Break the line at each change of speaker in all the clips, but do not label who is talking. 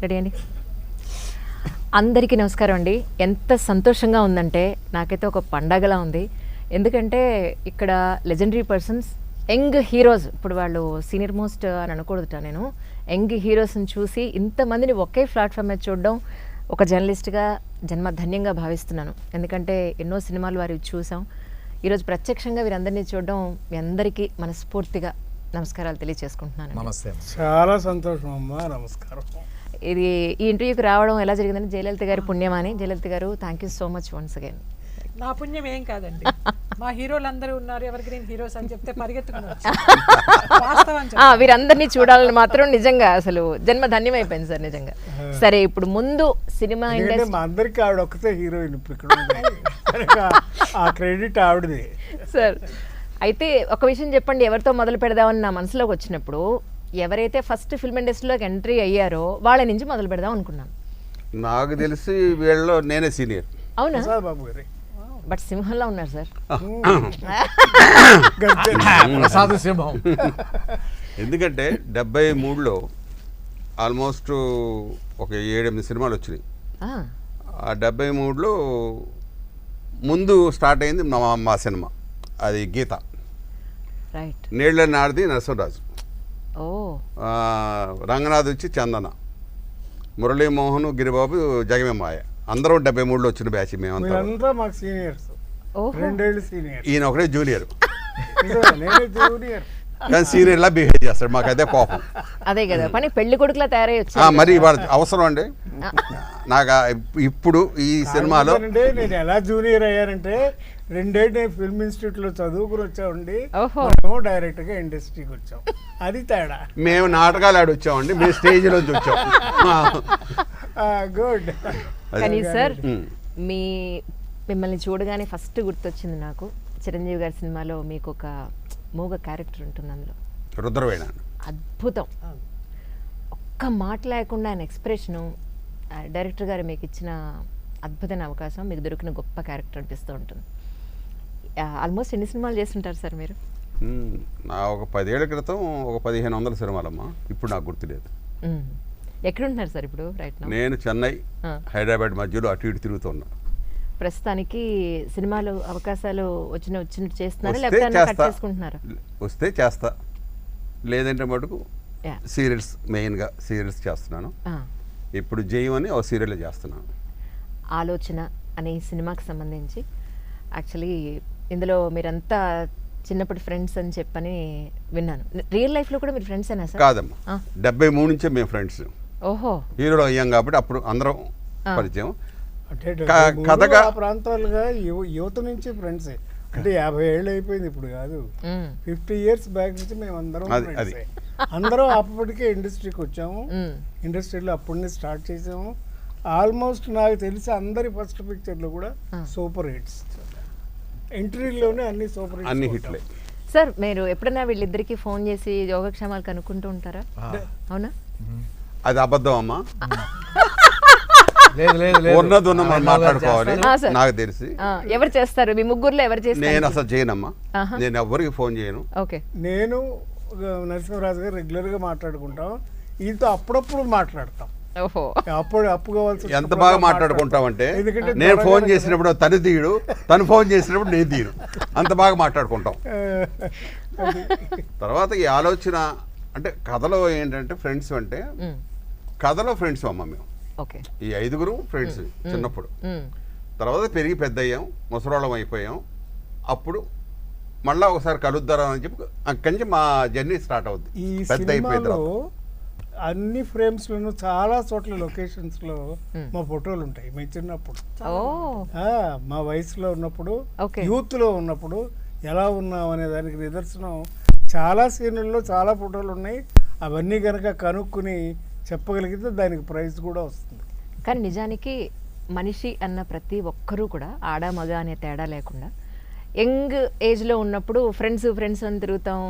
Ready అండి. అందరికీ నమస్కారం అండి. ఎంత సంతోషంగా ఉందంటే నాకైతే ఒక పండగలా ఉంది. ఎందుకంటే ఇక్కడ లెజెండరీ పర్సన్స్, యంగ్ హీరోస్, ఇప్పుడు వాళ్ళు సీనియర్ మోస్ట్ అని అనకూడదుట, నేను యంగ్ హీరోస్ని చూసి ఇంతమందిని ఒకే ప్లాట్ఫామ్ మీద చూడడం ఒక జర్నలిస్ట్గా జన్మధన్యంగా భావిస్తున్నాను. ఎందుకంటే ఎన్నో సినిమాలు వారి చూసాం. ఈరోజు ప్రత్యక్షంగా వీరందరినీ చూడడం మీ అందరికీ మనస్ఫూర్తిగా నమస్కారాలు తెలియజేసుకుంటున్నాను.
నమస్తే.
చాలా సంతోషం అమ్మా, నమస్కారం.
ఇది ఈ ఇంటర్వ్యూకి రావడం ఎలా జరిగిందని జయలలిత గారి పుణ్యమని. జయలలిత గారు, thank you so much once again.
నా పుణ్యం ఏం కాదండి, మా హీరోలు అందరూ ఉన్నారు, ఎవరి గ్రీన్ హీరోస్ అని చెప్తే పరిగెత్తుకుని
వీరందరినీ చూడాలని మాత్రం నిజంగా అసలు జన్మ ధన్యం అయిపోయింది సార్ నిజంగా. సరే, ఇప్పుడు ముందు సినిమా ఇండస్ట్రీ
మా అందరికి ఆవిడ ఒక్కతే హీరోయిన్ ఇప్పుడు ఇక్కడ ఉంది. ఆ క్రెడిట్ ఆవిడది
సార్. అయితే ఒక విషయం చెప్పండి, ఎవరితో మొదలు పెడదామని నా మనసులోకి వచ్చినప్పుడు ఎవరైతే ఫస్ట్ ఫిల్మ్ ఇండస్ట్రీలోకి ఎంట్రీ అయ్యారో వాళ్ళ నుంచి మొదలు పెడదాం అనుకున్నాను.
నాకు తెలిసి వీళ్ళలో నేనే సీనియర్.
అవునా?
బాబు గారి
బట్ సింహంలో ఉన్నారు సార్.
ప్రసాద్ సింహం. ఎందుకంటే 73లో ఆల్మోస్ట్ ఒక 7-8 సినిమాలు వచ్చినాయి. ఆ 73లో ముందు స్టార్ట్ అయింది మా సినిమా, అది గీత.
రైట్.
నీళ్ళ నాడిది నరసింహరాజు,
ఓ
రంగనాథ్ వచ్చి చందన, మురళీమోహన్, గిరిబాబు, జగమే మాయ. అందరం 73లో వచ్చిన బ్యాచ్ మేమంతా.
మీరంతా మాకు సీనియర్స్, 2 ఏళ్ళు సీనియర్.
ఈయన ఒకటే జూనియర్.
నేనే జూనియర్.
కానీ సీనియర్లా బిహేవ్ చేస్తాడు, మాకు అదే కోపం.
అదే కదా పని, పెళ్లి కొడుకులా తయారయ్యొచ్చు.
మరి వాడు అవసరం అండి నాకు. ఇప్పుడు ఈ సినిమాలో
నేను ఎలా జూనియర్ అయ్యానంటే 2 ఏళ్ళు నేను ఫిల్మ్ ఇన్స్టిట్యూట్ లో చదువుకుని వచ్చామండి, డైరెక్ట్ గా ఇండస్ట్రీకి వచ్చాం. అది తేడా.
మేము నాటకాలు ఆడి వచ్చామండి, మేము స్టేజ్ లోంచి వచ్చాం.
గుడ్.
కానీ సార్, మిమ్మల్ని చూడగానే ఫస్ట్ గుర్తొచ్చింది నాకు చిరంజీవి గారి సినిమాలో మీకు ఒక మూగ క్యారెక్టర్ ఉంటుంది. అందులో
రుద్రవేణ
అద్భుతం. ఒక్క మాట లేకుండా ఆయన ఎక్స్ప్రెషను, డైరెక్టర్ గారు మీకు ఇచ్చిన అద్భుతమైన అవకాశం, మీకు దొరికిన గొప్ప క్యారెక్టర్ అనిపిస్తూ ఉంటుంది. ఆల్మోస్ట్ ఎన్ని సినిమాలు చేస్తుంటారు సార్ మీరు?
నా ఒక 10 ఏళ్ల క్రితం ఒక 1500 సినిమాలమ్మా, ఇప్పుడు నాకు గుర్తులేదు.
ఎక్కడుంటున్నారు సార్ ఇప్పుడు? రైట్ నౌ
నేను చెన్నై, హైదరాబాద్ మధ్యలో అటు ఇటు తిరుగుతున్నా.
ప్రస్తుతానికి సినిమాలు అవకాశాలు వచ్చినట్టు చేస్తున్నారా, లేకపోతే కట్ చేసుకుంటున్నారా?
వస్తే చేస్తా, లేదంటే మటుకు సీరియల్స్, మెయిన్గా సీరియల్స్ చేస్తున్నాను. ఇప్పుడు జయం అని ఒక సీరియల్ చేస్తున్నాను.
ఆలోచన అనే ఈ సినిమాకి సంబంధించి యాక్చువల్లీ ఇందులో మీరంతా చిన్నప్పటి ఫ్రెండ్స్ అని చెప్పని విన్నాను. రియల్ లైఫ్లో కూడా మీరు ఫ్రెండ్స్ అయినా సార్?
కాదమ్మా, 73 నుంచే మేము ఫ్రెండ్స్.
ఓహో.
హీరోలో అయ్యాం కాబట్టి అప్పుడు అందరం పరిచయం.
కథగా ప్రాంతాలుగా యువత నుంచి ఫ్రెండ్స్, అంటే 50 ఏళ్ళు అయిపోయింది ఇప్పుడు కాదు, 50 years బ్యాక్ నుంచి మేము అందరం అందరం అప్పటికే ఇండస్ట్రీకి వచ్చాము. ఇండస్ట్రీలో అప్పటినే స్టార్ట్ చేసాము. ఆల్మోస్ట్ నాకు తెలిసి అందరి ఫస్ట్ పిక్చర్లు కూడా సూపర్ హిట్స్. ఎంట్రీలోనే అన్ని సూపర్ హిట్స్,
అన్ని హిట్లే.
సార్, మీరు ఎప్పుడైనా వీళ్ళిద్దరికి ఫోన్ చేసి యోగక్షేమాలు కనుక్కుంటూ ఉంటారా? అవునా?
అది అబద్ధం అమ్మా.
మాట్లాడుకోవాలి.
నాకు తెలిసి
ఎవరు చేస్తారు మీ ముగ్గురులో? ఎవరు చేస్తారు?
నేను అసలు చేయనమ్మా, నేను ఎవరికి ఫోన్ చేయను.
ఓకే.
నేను నరసింహరాజు గారు రెగ్యులర్ గా మాట్లాడుకుంటాం, ఈయనతో అప్పుడప్పుడు మాట్లాడతాం. అప్పుడు అప్పు కావాల్సి.
ఎంత బాగా మాట్లాడుకుంటామంటే, నేను ఫోన్ చేసినప్పుడు తను తీయడు, తను ఫోన్ చేసినప్పుడు నేను తీయను, అంత బాగా మాట్లాడుకుంటాం. తర్వాత ఈ ఆలోచన అంటే కథలో ఏంటంటే, ఫ్రెండ్స్ అంటే కథలో ఫ్రెండ్స్ అమ్మ మేము. ఈ 5గురు ఫ్రెండ్స్ చిన్నప్పుడు. తర్వాత పెరిగి పెద్ద అయ్యాం, ముసలోళ్ళం అయిపోయాం. అప్పుడు మళ్ళా ఒకసారి కలుద్దారా అని చెప్పి అక్కడి నుంచి మా జర్నీ స్టార్ట్ అవుద్ది.
ఈ సినిమాలో అన్ని ఫ్రేమ్స్ లోను చాలా చోట్ల లొకేషన్స్ లో మా ఫోటోలు ఉంటాయి. మేము చిన్నప్పుడు, మా వయసులో ఉన్నప్పుడు, యూత్ లో ఉన్నప్పుడు ఎలా ఉన్నాం అనే దానికి నిదర్శనం చాలా సీన్లలో చాలా ఫోటోలు ఉన్నాయి. అవన్నీ కనుక కనుక్కుని చెప్పగలిగితే దానికి ప్రైజ్ కూడా వస్తుంది.
కానీ నిజానికి మనిషి అన్న ప్రతి ఒక్కరూ కూడా ఆడ మగ అనే తేడా లేకుండా యంగ్ ఏజ్లో ఉన్నప్పుడు ఫ్రెండ్స్ అని తిరుగుతాం,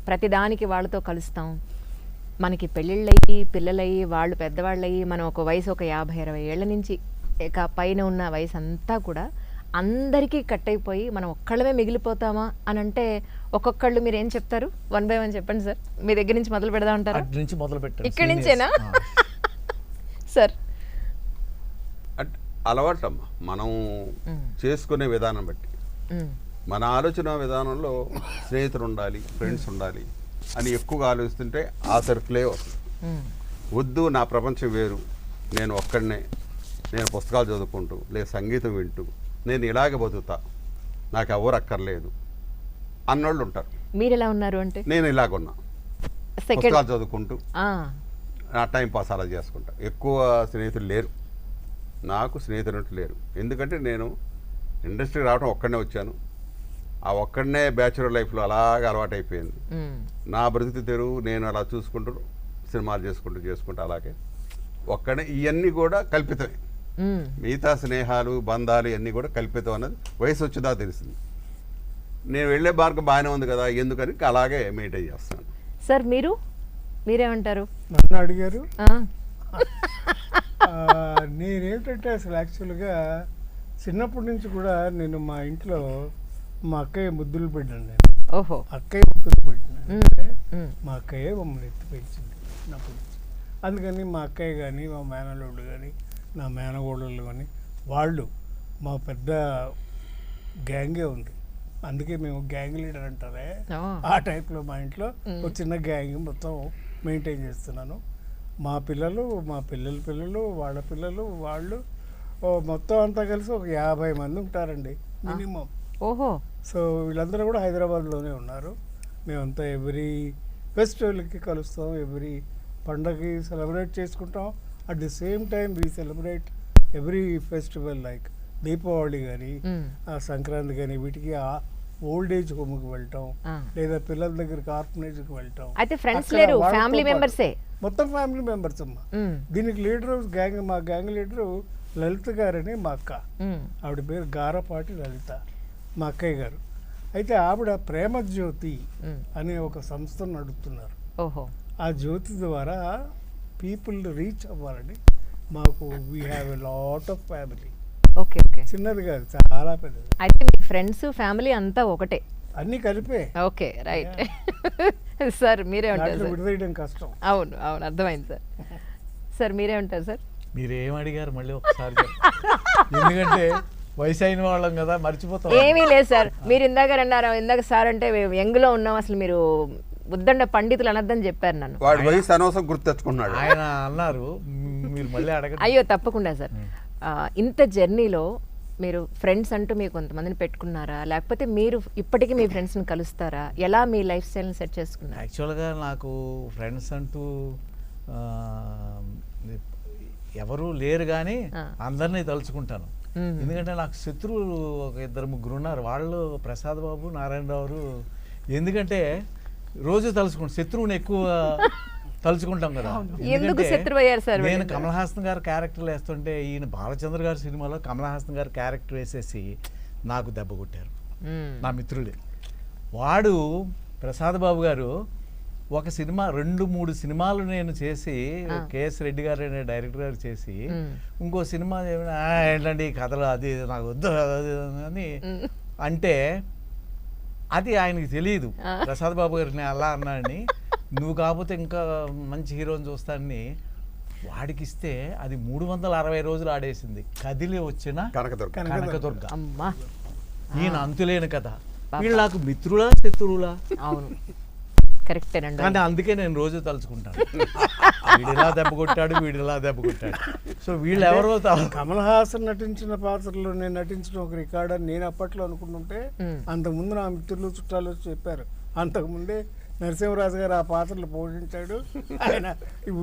ప్రతిదానికి వాళ్ళతో కలుస్తాం. మనకి పెళ్ళిళ్ళయ్యి పిల్లలయ్యి వాళ్ళు పెద్దవాళ్ళయ్యి మనం ఒక వయసు ఒక 50-60 ఏళ్ల నుంచి పైన ఉన్న వయసు అంతా కూడా అందరికీ కట్ అయిపోయి మనం ఒక్కళ్ళమే మిగిలిపోతామా అని అంటే ఒక్కొక్కళ్ళు మీరు ఏం చెప్తారు? 1 by 1 చెప్పండి సార్. మీ దగ్గర నుంచి మొదలు పెడదాం అంటారా?
నుంచి మొదలు పెట్టండి.
ఇక్కడి నుంచేనా? సార్
అంటే అలవాటమ్మా మనం చేసుకునే విధానం బట్టి. మన ఆలోచన విధానంలో స్నేహితులు ఉండాలి, ఫ్రెండ్స్ ఉండాలి అని ఎక్కువగా ఆలోచిస్తుంటే ఆ సర్కిలే వస్తుంది. వద్దు, నా ప్రపంచం వేరు, నేను ఒక్కడనే, నేను పుస్తకాలు చదువుకుంటూ లేదా సంగీతం వింటూ నేను ఇలాగే బతుకుతా, నాకు ఎవరు అక్కర్లేదు అన్నోళ్ళు ఉంటారు.
మీరు ఎలా ఉన్నారు అంటే
నేను ఇలాగున్నా, పుస్తకాలు చదువుకుంటూ నా టైం పాస్ అలా చేసుకుంటా. ఎక్కువ స్నేహితులు లేరు నాకు, స్నేహితులు లేరు. ఎందుకంటే నేను ఇండస్ట్రీకి రావడం ఒక్కడనే వచ్చాను. ఆ ఒక్కడనే బ్యాచులర్ లైఫ్లో అలాగే అలవాటు అయిపోయింది. నా బ్రతుకు తెరువు నేను అలా చూసుకుంటూ సినిమాలు చేసుకుంటూ అలాగే ఒక్కడే. ఇవన్నీ కూడా కల్పితమే. మిగతా స్నేహాలు బంధాలు ఇవన్నీ కూడా కల్పితం అన్నది వయసు వచ్చేదా తెలిసింది. నేను వెళ్ళే మార్గం బాగానే ఉంది కదా, ఎందుకని అలాగే మెయింటైన్ చేస్తాను.
సార్ మీరేమంటారు?
నన్ను అడిగారు. నేనేమిటంటే అసలు యాక్చువల్గా చిన్నప్పటి నుంచి కూడా నేను మా ఇంట్లో మా అక్కయ్య ముద్దులు పెట్టాను. నేను
ఓహో,
అక్కయ్య ముద్దులు పెట్టినాను అంటే మా అక్కయ్య మమ్మల్ని ఎత్తి పెంచింది చిన్నప్పటి నుంచి. అందుకని మా అక్కయ్య కానీ మా మేనల్లుడు కానీ నా మేనగోడళ్ళు కానీ వాళ్ళు మా పెద్ద గ్యాంగే ఉంది. అందుకే మేము గ్యాంగ్ లీడర్ అంటారే ఆ టైప్లో మా ఇంట్లో ఒక చిన్న గ్యాంగ్ మొత్తం మెయింటైన్ చేస్తున్నాను. మా పిల్లలు, మా పిల్లలు, వాళ్ళ పిల్లలు, వాళ్ళు మొత్తం అంతా కలిసి ఒక 50 మంది ఉంటారండి మినిమం.
ఓహో.
సో వీళ్ళందరూ కూడా హైదరాబాద్లోనే ఉన్నారు. మేమంతా ఎవ్రీ ఫెస్టివల్కి కలుస్తాం, ఎవ్రీ పండగకి సెలబ్రేట్ చేసుకుంటాం. At the same time we celebrate every festival like Deepavali కానీ సంక్రాంతి కానీ వీటికి ఓల్డ్ ఏజ్ హోమ్కి వెళ్ళటం లేదా పిల్లల దగ్గరికి ఆర్ఫనేజ్కి వెళ్ళటం.
అయితే ఫ్రెండ్స్ లేరు, ఫ్యామిలీ మెంబర్సే,
మొత్తం ఫ్యామిలీ మెంబర్స్ అమ్మా. దీనికి లీడరు గ్యాంగ్, మా గ్యాంగ్ లీడరు లలిత గారని మా అక్క. ఆవిడ పేరు గారపాటి లలిత, మా అక్కయ్య గారు. అయితే ఆవిడ ప్రేమ జ్యోతి అనే ఒక సంస్థను నడుపుతున్నారు.
ఓహో.
ఆ జ్యోతి ద్వారా పీపుల్ రీచ్ అవ్వాలని మాకు we have a lot of family.
Okay okay.
చిన్నది కాదు, చాలా పెద్దది.
అయితే మీ ఫ్రెండ్స్ ఫ్యామిలీ అంతా ఒకటే,
అన్నీ కలిపే.
Okay, right. సార్ మీరే ఉంటారు?
విడదీయడం కష్టం.
అవును అవును, అర్థమైంది సార్. సార్ మీరే ఉంటారు సార్?
మీరేం అడిగారు మళ్ళీ ఒకసారి ఎందుకంటే వయసు అయిన వాళ్ళం కదా, మర్చిపోతాం.
ఏమీ లేదు సార్, మీరు ఇందాక అన్నారు, ఇందాక సార్ అంటే యంగ్లో ఉన్నాం, అసలు మీరు ఉద్దండ పండితులు అనద్దని చెప్పారు నన్ను.
వాడు వయసు అనవసరం గుర్తు తెచ్చుకున్నాడు
ఆయన అన్నారు, మీరు మళ్ళీ అడగండి.
అయ్యో తప్పకుండా సార్. ఇంత జర్నీలో మీరు ఫ్రెండ్స్ అంటూ మీరు కొంతమందిని పెట్టుకున్నారా, లేకపోతే మీరు ఇప్పటికీ మీ ఫ్రెండ్స్ని కలుస్తారా? ఎలా మీ లైఫ్ స్టైల్ని సెట్ చేసుకున్నారు?
యాక్చువల్గా నాకు ఫ్రెండ్స్ అంటూ ఎవరు లేరు, కానీ అందరినీ తలుచుకుంటాను. ఎందుకంటే నాకు శత్రువులు ఒక 2-3 ఉన్నారు. వాళ్ళు ప్రసాద్ బాబు, నారాయణరావు. ఎందుకంటే రోజు తలుచుకుంటాం, శత్రువుని ఎక్కువ తలుచుకుంటాం కదా.
ఎందుకు శత్రువు అయ్యారు సార్?
నేను కమల్ హాసన్ గారు క్యారెక్టర్లు వేస్తుంటే ఈయన బాలచంద్ర గారి సినిమాలో కమల్ హాసన్ గారు క్యారెక్టర్ వేసేసి నాకు దెబ్బ కొట్టారు నా మిత్రుడే. వాడు ప్రసాద్ బాబు గారు ఒక సినిమా 2-3 సినిమాలు నేను చేసి, కేఎస్ రెడ్డి గారు అనే డైరెక్టర్ గారు చేసి, ఇంకో సినిమా ఏంటంటే ఈ కథలు అది నాకు వద్దు అని అంటే అది ఆయనకి తెలియదు. ప్రసాద్ బాబు గారిని అలా అన్నాడని, నువ్వు కాకపోతే ఇంకా మంచి హీరోని చూస్తానని వాడికి ఇస్తే అది 360 రోజులు ఆడేసింది. కదిలి వచ్చిన కనకదుర్గ. ఈయన అంతులేని కథ. వీళ్ళు నాకు మిత్రులా శత్రువులా?
అవును, కరెక్టేనండి.
కానీ అందుకే నేను రోజు తలుచుకుంటాను, వీడిలా దెబ్బ కొట్టాడు, వీడిలా దెబ్బ కొట్టాడు. సో వీళ్ళు ఎవరో
కమల్ హాసన్ నటించిన పాత్రలో నేను నటించిన ఒక రికార్డ్ అని నేను అప్పట్లో అనుకుంటుంటే, అంతకుముందు నా మిత్రులు చుట్టాలు చెప్పారు, అంతకుముందే నరసింహరాజు గారు ఆ పాత్రలు పోషించాడు, ఆయన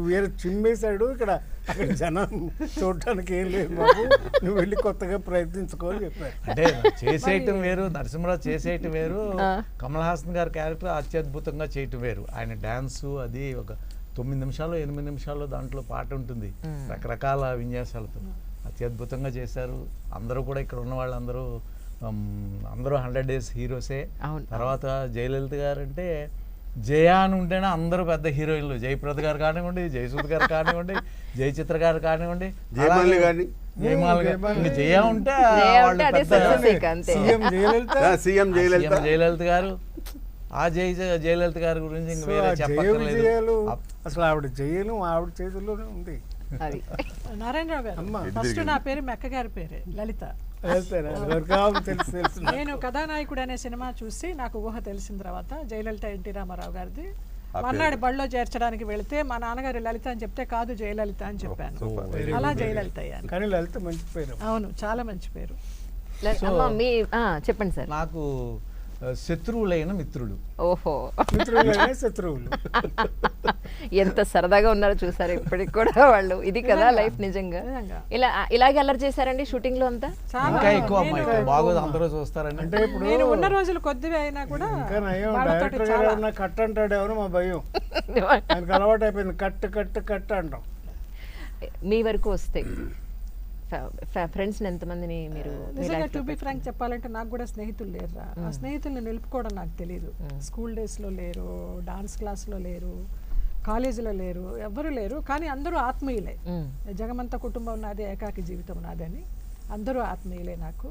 వేరే చిమ్మేశాడు, ఇక్కడ అక్కడ జనం చూడటానికి ఏం లేదు బాబు, నువ్వు వెళ్ళి కొత్తగా ప్రయత్నించుకో అని చెప్పారు.
అంటే చేసేయటం వేరు, నరసింహరాజు చేసేయటం వేరు, కమల్ హాసన్ గారి క్యారెక్టర్ అత్యద్భుతంగా చేయటం వేరు. ఆయన డాన్సు అది ఒక 9 నిమిషాలు 8 నిమిషాల్లో దాంట్లో పాట ఉంటుంది, రకరకాల విన్యాసాలతో అత్యద్భుతంగా చేశారు. అందరూ కూడా ఇక్కడ ఉన్న వాళ్ళందరూ అందరూ 100 days హీరోసే. తర్వాత జయలలిత గారు అంటే జయ అని ఉంటేనే అందరూ పెద్ద హీరోయిన్లు. జయప్రద గారు కానివ్వండి, జయసూద్ గారు కానివ్వండి, జయచిత్ర గారు కానివ్వండి, జయమాలి గారు. జయ ఉంటే
సీఎం
జయలలిత గారు. ఆ జయలలిత గారి గురించి ఇంక వేరే చెప్పలేదు.
అసలు ఆవిడ జయలు ఆవిడ చేతుల్లోనే ఉంది.
అది
నారాయణరావు గారు
అమ్మా.
ఫస్ట్ నా పేరు మెక్క గారి పేరే లలిత.
వెళ్తారా? ఎవరికి కావాలి తెలుసు తెలుసు నాకు.
నేను కథానాయకుడు అనే సినిమా చూసి నాకు ఊహ తెలిసిన తర్వాత జయలలిత ఎన్టీ రామారావు గారిది మన్నాడు బడిలో చేర్చడానికి వెళితే మా నాన్నగారు లలిత అని చెప్తే కాదు జయలలిత అని చెప్పాను. అలా జయలలిత అయ్యాను.
కానీ లలిత మంచి పేరు.
అవును, చాలా మంచి పేరు.
అమ్మ మీ చెప్పండి సార్.
నాకు శత్రువులైన మిత్రులు.
ఓహో,
మిత్రులైన శత్రువులు.
ఎంత సరదాగా ఉన్నారో చూసారు ఇప్పటికి కూడా వాళ్ళు. ఇది కదా లైఫ్ నిజంగా.
నిజంగా.
ఇలాగే అల్లరి చేశారండి షూటింగ్ లో అంతా.
చాలా
ఇంకా ఎక్కువ అమ్మాయి బాగోదు, అందరూ చూస్తారని.
అంటే ఇప్పుడు
నేను ఉన్న రోజులు కొద్దివే అయినా కూడా
ఇంకా నయం
వాళ్ళతోటి
డైరెక్టర్ గారు
చాలా
ఏమన్నా కట్ అంటాడు ఎవరు మా భయం. ఆయనకు అలవాటు అయిపోయింది కట్ కట్ కట్ అంటాం.
మీ వరకు వస్తే ఫ్రెండ్స్ ఎంతమందిని మీరు మీ
నిజంగా
life లో
టు బి ఫ్రాంక్ చెప్పాలంటే నాకు కూడా స్నేహితులు లేరురా. ఆ స్నేహితుల్ని నిలుపుకోవడం నాకు తెలియదు. స్కూల్ డేస్లో లేరు, డాన్స్ క్లాస్లో లేరు, కాలేజీలో లేరు, ఎవ్వరూ లేరు. కానీ అందరూ ఆత్మీయులే. జగమంత కుటుంబం నాది, ఏకాకి జీవితం నాదని. అందరూ ఆత్మీయులే నాకు.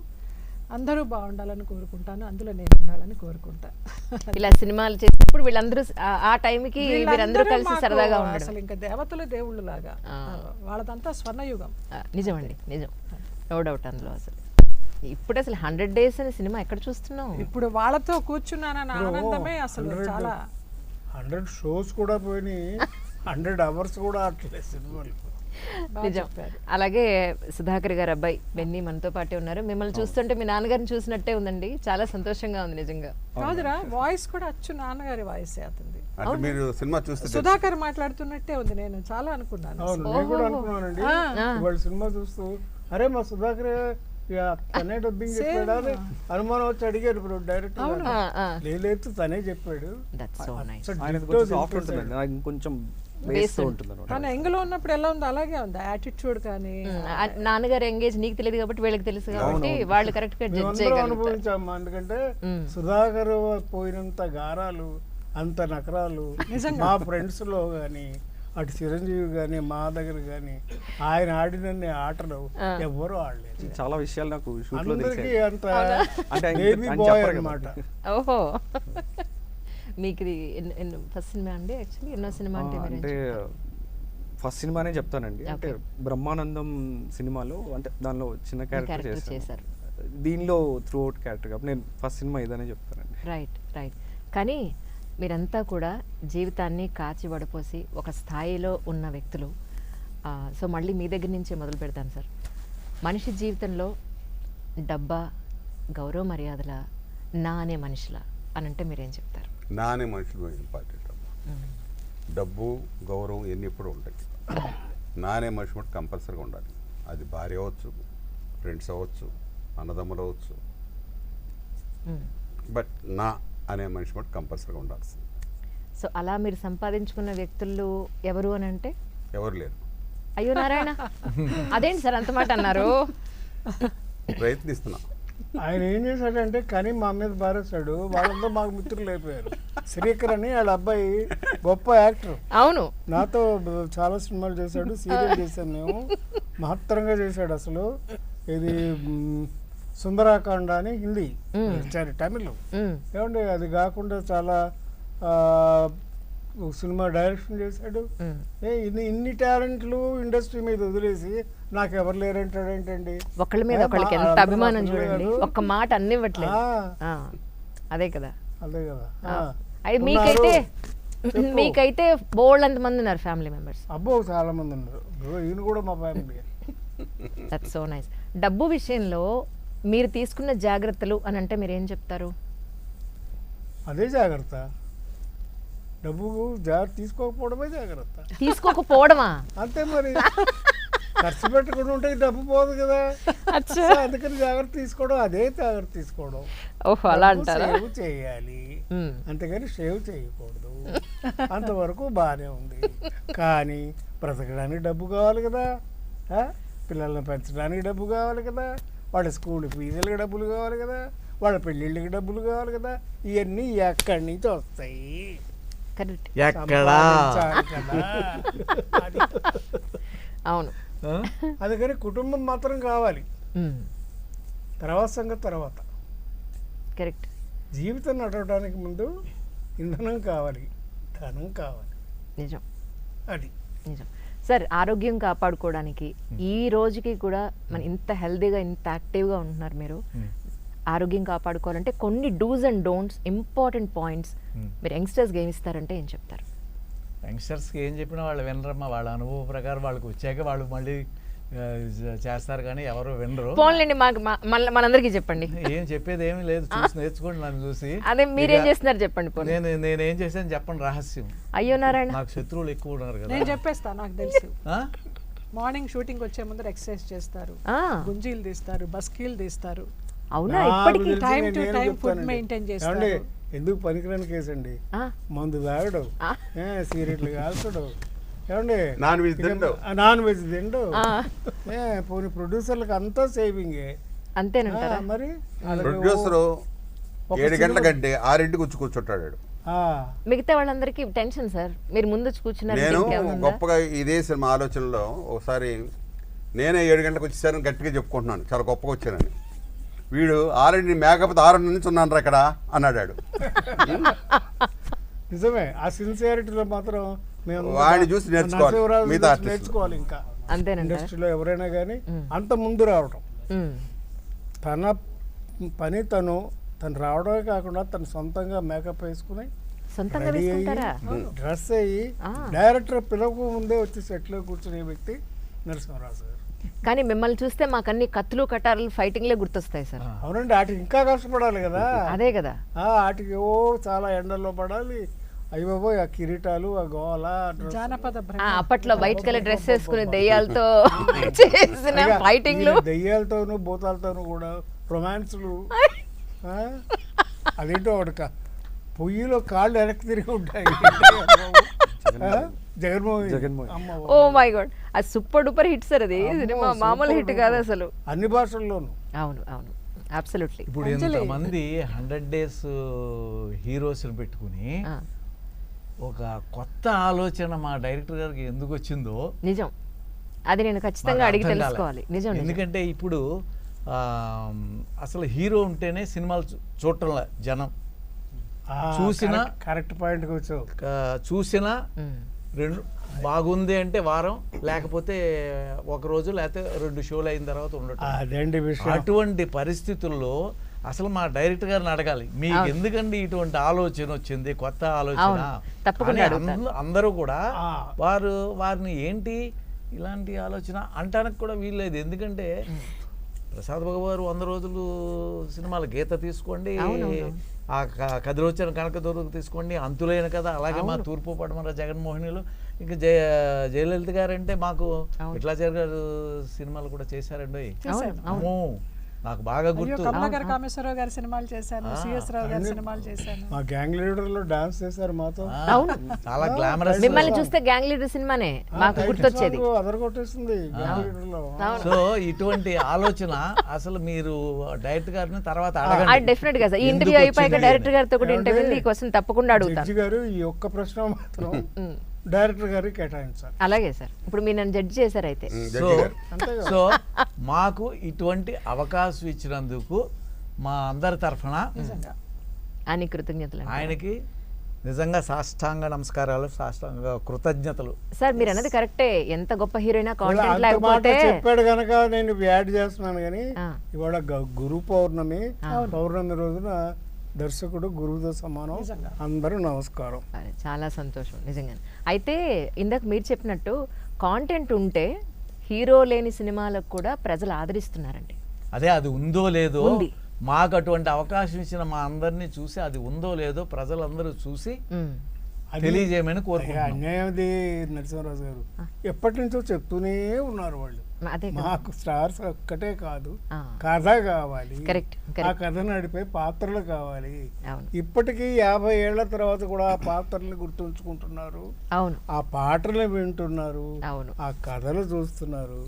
అందరూ బాగుండాలని కోరుకుంటాను, అందులో నేను ఉండాలని కోరుకుంటా.
ఇలా సినిమాలు చేసినప్పుడు వీళ్ళందరూ ఆ టైంకి మీరందరూ కలిసి
మాకు
సరదాగా ఉండడం
అసలు ఇంకా దేవతలు దేవుళ్ళు లాగా. వాళ్ళదంతా స్వర్ణయుగం.
నిజం అండి, నిజం, నో డౌట్ అందులో. అసలు ఇప్పుడు అసలు 100 days అనే సినిమా ఎక్కడ చూస్తున్నాం?
ఇప్పుడు వాళ్ళతో కూర్చున్నానన్న ఆనందమే అసలు చాలా.
100 shows కూడా పోయినాయి, 100 hours కూడా ఆడలేదు సినిమాలు.
నిజం. అలాగే సుధాకర్ గారు అబ్బాయి బెన్నీ మనతో పాటే ఉన్నారు. మిమ్మల్ని చూస్తుంటే మీ నాన్నగారిని చూసినట్టే ఉందండి, చాలా సంతోషంగా ఉంది నిజంగా.
కాదురా, వాయిస్ కూడా అచ్చు నాన్నగారి వాయిస్ అతనిది.
అంటే మీరు సినిమా చూస్తే
సుధాకర్ మాట్లాడుతున్నట్టే ఉంది. నేను చాలా అనుకున్నాను.
అవును, నేను కూడా అనుకున్నానండి వాళ్ళ సినిమా చూస్తూ. అరే మా సుధాకర్ తనే డబ్బింగ్ చెప్పాడు అని అనుమానం వచ్చి అడిగారు ఇప్పుడు డైరెక్టర్. లేదు తనే చెప్పాడు.
That's so nice.
ఆయన కొంచెం సాఫ్ట్ ఉంటుందండి, నాకు ఇంకొంచెం బేస్తో ఉంటుంది అనమాట.
కానీ ఎంగలో ఉన్నప్పుడు ఎలా ఉంది అలాగే ఉంది యాటిట్యూడ్. కానీ
నాన్నగారు ఎంగేజ్ నీకు తెలియదు కాబట్టి వీళ్ళకి తెలుసు కాబట్టి వాళ్ళు కరెక్ట్ గా జడ్జ్
మేమందరం
చేయగలుగుతారు.
అనుభవించాము. ఎందుకంటే సుధాకర్ పోయినంత గారాలు, అంత నకరాలు మా ఫ్రెండ్స్ లో గాని, అటు చిరంజీవి గాని, మా దగ్గర గాని ఆయన ఆడినన్ని ఆటలు ఎవ్వరూ ఆడలేదు.
చాలా విషయాలు నాకు షూట్ లో
అందరికీ
తెలిసాయి.
అంత
అంటే ఆయన
బేబీ
ఆయన
బాయ్
చెప్పరు కదా.
అన్నమాట.
ఓహో, మీకు ఇది ఫస్ట్ సినిమా అండి? యాక్చువల్లీ ఎన్నో సినిమా అంటే మీరు
అంటే ఫస్ట్ సినిమానే చెప్తానండి. అంటే బ్రహ్మానందం సినిమాలో అంటే దానిలో చిన్న క్యారెక్టర్
క్యారెక్టర్
చేశాను.
చేశారు.
దీనిలో త్రూ అవుట్ క్యారెక్టర్ కాబట్టి నేను ఫస్ట్ సినిమా ఇదనే చెప్తానండి.
Right right. కానీ మీరంతా కూడా జీవితాన్ని కాచి వడపోసి ఒక స్థాయిలో ఉన్న వ్యక్తులు. సో మళ్ళీ మీ దగ్గర నుంచే మొదలు పెడతాను సార్. మనిషి జీవితంలో డబ్బా, గౌరవ మర్యాదల, నా అనే మనుషుల అని అంటే మీరేం చెప్తారు?
నా అనే మనుషులు ఇంపార్టెంట్ అమ్మా. డబ్బు గౌరవం ఎన్ని ఎప్పుడు ఉంటాయి. నా అనే మనిషి మటు కంపల్సరీగా ఉండాలి. అది భార్య అవ్వచ్చు, ఫ్రెండ్స్ అవ్వచ్చు, అన్నదమ్ములు అవ్వచ్చు, బట్ నా అనే మనిషి మటు కంపల్సరీగా ఉండాల్సింది.
సో అలా మీరు సంపాదించుకున్న వ్యక్తులు ఎవరు అని అంటే?
ఎవరు లేరు.
అయ్యో నారాయణ, అదేంటి సార్ అంత మాట అన్నారు?
ప్రయత్నిస్తున్నా.
ఆయన ఏం చేశాడంటే కానీ మా మీద బారేస్తాడు. వాళ్ళంతా మాకు మిత్రులు అయిపోయారు. శ్రీకర్ అని వాళ్ళ అబ్బాయి గొప్ప యాక్టర్.
అవును,
నాతో చాలా సినిమాలు చేశాడు, సీరియల్ చేశాను మేము. మహత్తరంగా చేశాడు అసలు. ఇది సుందరాకాండ అని హిందీ, తమిళ్. ఏమండి అది కాకుండా చాలా సినిమా డైరెక్షన్ చేశాడు. ఇన్ని టాలెంట్లు ఇండస్ట్రీ మీద వదిలేసి నాకు ఎవరు లేరంటాడు ఏంటండి?
ఒకళ్ళ మీద ఒకళ్ళకి ఎంత అభిమానం చూడండి. ఒక్క మాట అన్నివ్వట్లేదు. అదే కదా,
అదే కదా.
మీకైతే బోల్డ్ అంత మంది ఉన్నారు ఫ్యామిలీ మెంబర్స్.
అబ్బో చాలా మంది ఉన్నారు. ఈయన కూడా మా ఫ్యామిలీ.
That's so nice. డబ్బు విషయంలో మీరు తీసుకున్న జాగ్రత్తలు అని అంటే మీరు ఏం చెప్తారు?
అదే జాగ్రత్త. డబ్బు జాగ్రత్త తీసుకోకపోవడమే జాగ్రత్త.
తీసుకోకపోవడమా?
అంతే మరి. ఖర్చు పెట్టకుండా ఉంటే డబ్బు పోదు కదా. అందుకని జాగ్రత్త తీసుకోవడం, అదే జాగ్రత్త తీసుకోవడం.
ఓహో, అలా అంటారా?
సేవ్ చేయాలి, అంతేగాని సేవ్ చేయకూడదు. అంతవరకు బాగానే ఉంది. కానీ బ్రతకడానికి డబ్బు కావాలి కదా, పిల్లల్ని పెంచడానికి డబ్బు కావాలి కదా, వాళ్ళ స్కూల్ ఫీజులకి డబ్బులు కావాలి కదా, వాళ్ళ పెళ్ళిళ్ళకి డబ్బులు కావాలి కదా. ఇవన్నీ ఎక్కడి నుంచి వస్తాయి? సంపాదించాలి కదా.
అవును.
అందుకని కుటుంబం మాత్రం కావాలి, తర్వాత సంగతి తర్వాత.
కరెక్ట్.
జీవితం నడవడానికి ముందు ఇంధనం కావాలి, ధనం కావాలి.
నిజం,
అది
నిజం. సార్ ఆరోగ్యం కాపాడుకోవడానికి ఈ రోజుకి కూడా మన ఇంత హెల్దీగా ఇంత యాక్టివ్గా ఉంటున్నారు మీరు. ఆరోగ్యం కాపాడుకోవాలంటే కొన్ని do's and don'ts, important points మీరు యంగ్స్టర్స్కి ఏమి ఇస్తారంటే ఏం చెప్తారు?
యంగ్స్టర్స్కి ఏం చెప్పినా వాళ్ళు వినరమ్మా. వాళ్ళ అనుభవం ప్రకారం వాళ్ళకి వచ్చాక వాళ్ళు మళ్ళీ చేస్తారు కానీ ఎవరు వినరు.
పోన్లేండి, మాకు మనందరికీ చెప్పండి.
ఏం చెప్పేది ఏమీ లేదు, చూసి నేర్చుకోండి నన్ను చూసి.
అదే మీరేం చేస్తున్నారు చెప్పండి. పోనీ
నేనేం చేశాను చెప్పండి రహస్యం.
అయ్యో నారాయణ,
నాకు శత్రువులు ఎక్కువ ఉన్నారు కదా.
నేను చెప్పేస్తా, నాకు తెలుసు.
ఆ?
మార్నింగ్ షూటింగ్ వచ్చే ముందర ఎక్సర్సైజ్ చేస్తారు, గుంజీలు తీస్తారు, బస్కీలు తీస్తారు.
అవునా? ఇప్పటికీ
time to time food maintain చేస్తారు.
ఎందుకు పనికిరాని కేసు అండి. మందు తాగడు, సిగరెట్లు కాల్చడు, ఏమండి
నాన్ వెజ్ తిండు,
నాన్ వెజ్ తిండు. పోనీ ప్రొడ్యూసర్లకు అంతా సేవింగే.
అంతేనంటారా?
మరి
ప్రొడ్యూసరు 7 గంటల కంటే 6ంటికి వచ్చి కూర్చుంటాడు.
మిగతా వాళ్ళందరికీ టెన్షన్ సార్. మీరు ముందు కూర్చున్నారు.
నేను గొప్పగా ఇదే సినిమా ఆలోచనలో ఒకసారి నేనే 7 గంటలకు వచ్చేసాను గట్టిగా చెప్పుకుంటున్నాను, చాలా గొప్పగా వచ్చానని. వీడు 6 మేకప్ 6 నుంచి ఉన్నాను ఇక్కడ అన్నాడు.
నిజమే, ఆ సిన్సియారిటీలో మాత్రం మేము
వాడిని చూసి నేర్చుకోవాలి.
నేర్చుకోవాలి ఇంకా.
అంతేనండి.
ఇండస్ట్రీలో ఎవరైనా కానీ అంత ముందు రావడం, తన పని తను రావడమే కాకుండా తను సొంతంగా మేకప్ వేసుకుని
సొంతంగా
రెడీ
వేసుకుంటారా?
అయ్యి డ్రెస్ అయ్యి డైరెక్టర్ పిలవక ముందే వచ్చి సెట్లో కూర్చునే వ్యక్తి నరసింహరాజు గారు.
కానీ మిమ్మల్ని చూస్తే మాకు అన్ని కత్తులు కటారులు ఫైటింగ్లే గుర్తొస్తాయి సార్.
అవునండి, వాటికి ఇంకా కష్టపడాలి కదా.
అదే కదా,
వాటికి చాలా ఎండల్లో పడాలి. అయ్యో ఆ కిరీటాలు, ఆ గోల,
జానపద
అప్పట్లో వైట్ కలర్ డ్రెస్ వేసుకుని దెయ్యాలతో చేసిన ఫైటింగ్లు,
దెయ్యాలతోనూ భూతాలతోనూ కూడా రొమాన్స్లు. అదేంటో వాడుక పొయ్యిలో కాళ్ళు వెనక్కి తిరిగి ఉంటాయి. జగన్మోహన్.
ఓ మై గాడ్, అది సూపర్ డూపర్ హిట్ సార్. అది సినిమా మామూలు హిట్ కాదు అసలు,
అన్ని భాషల్లోనూ.
అవును అవును, అబ్సల్యూట్లీ.
ఇప్పుడు ఎంతమంది 100 days హీరోస్ని పెట్టుకుని ఒక కొత్త ఆలోచన మా డైరెక్టర్ గారికి ఎందుకు వచ్చిందో
నిజం, అది నేను ఖచ్చితంగా అడిగి తెలుసుకోవాలి. నిజం,
ఎందుకంటే ఇప్పుడు అసలు హీరో ఉంటేనే సినిమాలు చూడటంలా జనం. చూసిన
కరెక్ట్ పాయింట్కి వచ్చావు.
చూసిన రెండు బాగుంది అంటే వారం, లేకపోతే ఒక రోజు, లేకపోతే 2 షోలు అయిన తర్వాత ఉండటం. అటువంటి పరిస్థితుల్లో అసలు మా డైరెక్టర్ గారిని అడగాలి, మీకు ఎందుకండి ఇటువంటి ఆలోచన వచ్చింది, కొత్త ఆలోచన. అందరూ కూడా వారిని ఏంటి ఇలాంటి ఆలోచన అంటానికి కూడా వీల్లేదు. ఎందుకంటే ప్రసాద్ బాబు గారు 100 రోజులు సినిమాల గీత తీసుకోండి, ఆ కదిలోచన కనకదుర్గ తీసుకోండి, అంతులైన కదా, అలాగే మా తూర్పు పడమర జగన్మోహినిలు, ఇంకా జయలలిత గారు అంటే మాకు విఠలాచార్య గారు సినిమాలు కూడా చేశారండి. నాకు బాగా గుర్తు.
కమలాకర్ కామేశ్వరరావు గారి సినిమాలు చేశాను, సిఎస్ రావు గారి సినిమాలు చేశాను.
మా గ్యాంగ్ లీడర్ లో డాన్స్ చేశారు మాతో.
అవును,
చాలా గ్లామరస్.
మిమ్మల్ని చూస్తే గ్యాంగ్ లీడర్ సినిమానే మాకు గుర్తొచ్చేది.
అదరగొట్టేసింది గ్యాంగ్ లీడర్ లో.
సో ఇటువంటి ఆలోచన అసలు మీరు డైరెక్టర్ గారిని తర్వాత అడగండి.
డెఫినెట్ గా సార్, ఈ ఇంటర్వ్యూ అయిపోయాక డైరెక్టర్ గారితో కూడా ఇంటర్వ్యూ ఈ క్వశ్చన్ తప్పకుండా అడుగుతాను.
జడ్జి గారు ఈ ఒక్క ప్రశ్న మాత్రం డైరెక్టర్ గారికి కేటాయించాలి.
అలాగే సార్, ఇప్పుడు మీరు నన్ను జడ్జి చేశారు అయితే.
సో మాకు ఇటువంటి అవకాశం ఇచ్చినందుకు మా అందరి తరఫున
అని కృతజ్ఞతలు.
ఆయనకి నిజంగా సాష్టాంగ నమస్కారాలు, సాష్టాంగ కృతజ్ఞతలు.
సార్ మీరు అన్నది కరెక్టే, ఎంత గొప్ప హీరోయినా కాంటెంట్ లేకపోతే.
చెప్పాడు కనుక నేను యాడ్ చేస్తున్నాను. కానీ ఇవాళ గురు పౌర్ణమి రోజున దర్శకుడు గురువుతో సమానం. అందరూ నమస్కారం.
చాలా సంతోషం నిజంగా. అయితే ఇందాక మీరు చెప్పినట్టు కాంటెంట్ ఉంటే హీరో లేని సినిమాలకు కూడా ప్రజలు ఆదరిస్తున్నారండి.
అదే అది ఉందో లేదో, మాకు అటువంటి అవకాశం ఇచ్చిన మా అందరినీ చూసి అది ఉందో లేదో ప్రజలందరూ చూసి తెలియజేయమని కోరుకుంటున్నాను.
అన్యాయది నరసింహరాజు గారు ఎప్పటి నుంచో చెప్తూనే ఉన్నారు వాళ్ళు. మాకు స్టార్స్ ఒక్కటే కాదు, కథ కావాలి, ఆ కథ నడిపే పాత్రలు కావాలి. ఇప్పటికీ 50 ఏళ్ల తర్వాత కూడా ఆ పాత్రల్ని గుర్తుంచుకుంటున్నారు, ఆ పాటలు వింటున్నారు, ఆ కథలు చూస్తున్నారు,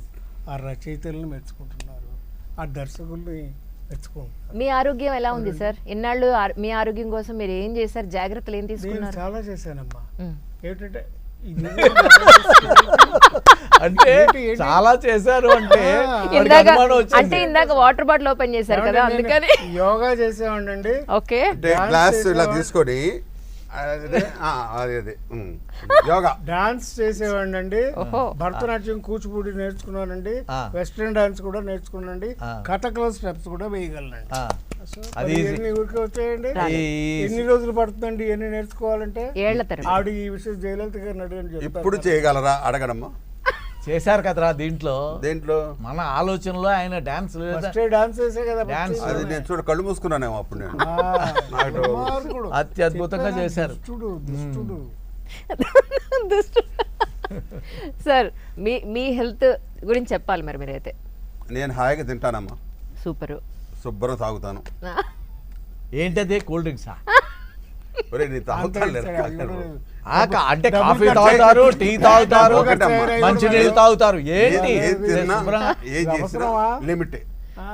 ఆ రచయితల్ని మెచ్చుకుంటున్నారు, ఆ దర్శకుల్ని మెచ్చుకుంటున్నారు.
మీ ఆరోగ్యం ఎలా ఉంది సార్? ఇన్నాళ్ళు మీ ఆరోగ్యం కోసం మీరు ఏం చేశారు? జాగ్రత్తలు ఏం తీసుకున్నారు?
చాలా చేశానమ్మా. ఏంటంటే
అంటే చాలా చేశారు అంటే
ఇందాక వాటర్ బాటిల్ ఓపెన్ చేశారు కదా, అందుకని
యోగా చేసేవాడి.
ఓకే, గ్లాస్ ఇలా తీసుకొని అదే యోగా.
డాన్స్ చేసేవాడినండి,
ఓహో.
భరతనాట్యం కూచిపూడి నేర్చుకున్నానండి, వెస్ట్రన్ డాన్స్ కూడా నేర్చుకున్నానండి, కథకళ స్టెప్స్ కూడా వేయగలనండి.
అది
ఎన్ని ఊరికే వచ్చాయండి,
ఈ-
ఎన్ని రోజులు పడుతుందండి ఇవన్నీ నేర్చుకోవాలంటే?
ఏళ్ల తరబడి.
ఆవిడ ఈ విషయం జయలలిత గారిని అడిగని
ఇప్పుడు చేయగలరా అడగడమ్మా?
చేశారు కదరా దీంట్లో.
దేంట్లో?
మన ఆలోచనలో ఆయన డాన్స్
డాన్స్ చేసే కదా
డాన్స్
అది నేను చూడ కళ్ళు మూసుకున్నానేమో అప్పుడు నేను.
దుర్మార్గుడు.
అత్యద్భుతంగా చేశారు.
దుష్టుడు దుష్టుడు.
సార్ మీ హెల్త్ గురించి చెప్పాలి మరి మీరైతే.
నేను హాయిగా తింటానమ్మా,
సూపరు.
శుభ్రం తాగుతాను.
ఏంటది? కూల్ డ్రింక్సా?
ఒరే నీ తాగుతాను
అంటే కాఫీ తాగుతారు, టీ తాగుతారు,
ఒకటమ్మా.
మంచినీళ్ళు తాగుతారు. ఏంటి
ఏం తిన్నా
శుభ్రంగా?
ఏం చేసినా లిమిటే.
ఆ,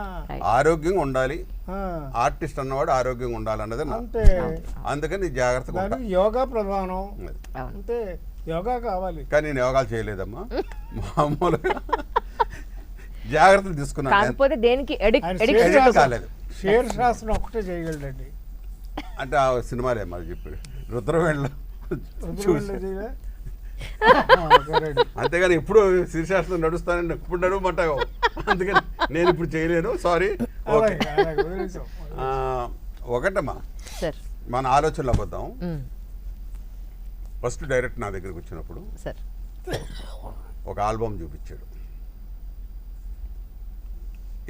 ఆరోగ్యంగా ఉండాలి.
ఆ,
ఆర్టిస్ట్ అన్నవాడు ఆరోగ్యంగా ఉండాలన్నది నా.
అంతే.
అందుకని జాగ్రత్తగా ఉంటా.
దానికి యోగా ప్రధానం.
అవును.
అంతే, యోగా కావాలి.
కానీ నేను యోగాలు చేయలేదమ్మా, మామూలుగా జాగ్రత్తలు తీసుకున్నాను.
కాకపోతే దేనికి
ఆయన
ఎడిక్ట్
షేర్
కాలేదు.
షేర్ శాస్త్రం ఒకటే చేయగలడండి.
అంటే ఆ సినిమాలే మరి చెప్పాడు రుద్రవేణలో
రుద్రవేణిలో చేయలే?
అంతేగాని ఇప్పుడు శీర్షాస్త్రం నడుస్తానని ఎప్పుడు నడవమంటావు, అందుకని నేను ఇప్పుడు చేయలేను, సారీ. Okay, ఒకటమ్మా
sir.
మన ఆలోచనలోకి వద్దాం. ఫస్ట్ డైరెక్ట్ నా దగ్గరికి వచ్చినప్పుడు
సార్
ఒక ఆల్బమ్ చూపించాడు.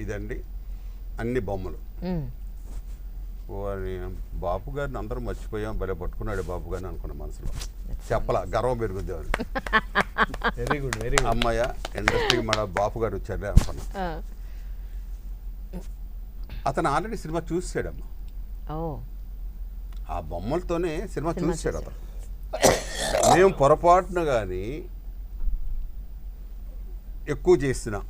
ఇదండి అన్ని బొమ్మలు. వారి బాపు గారిని అందరం మర్చిపోయాం, భలే పట్టుకున్నాడు బాపు గారిని అనుకున్న మనసులో. చెప్పలా, గర్వం పెరుగుద్ది అని.
Very good, very good.
అమ్మయ్య ఇండస్ట్రీకి మన బాపు గారు వచ్చారులే అనుకున్నా. అతను ఆల్రెడీ సినిమా చూసాడమ్మా,
ఓ
ఆ బొమ్మలతోనే సినిమా చూసాడు అతను. మేము పొరపాటున కానీ ఎక్కువ చేసినా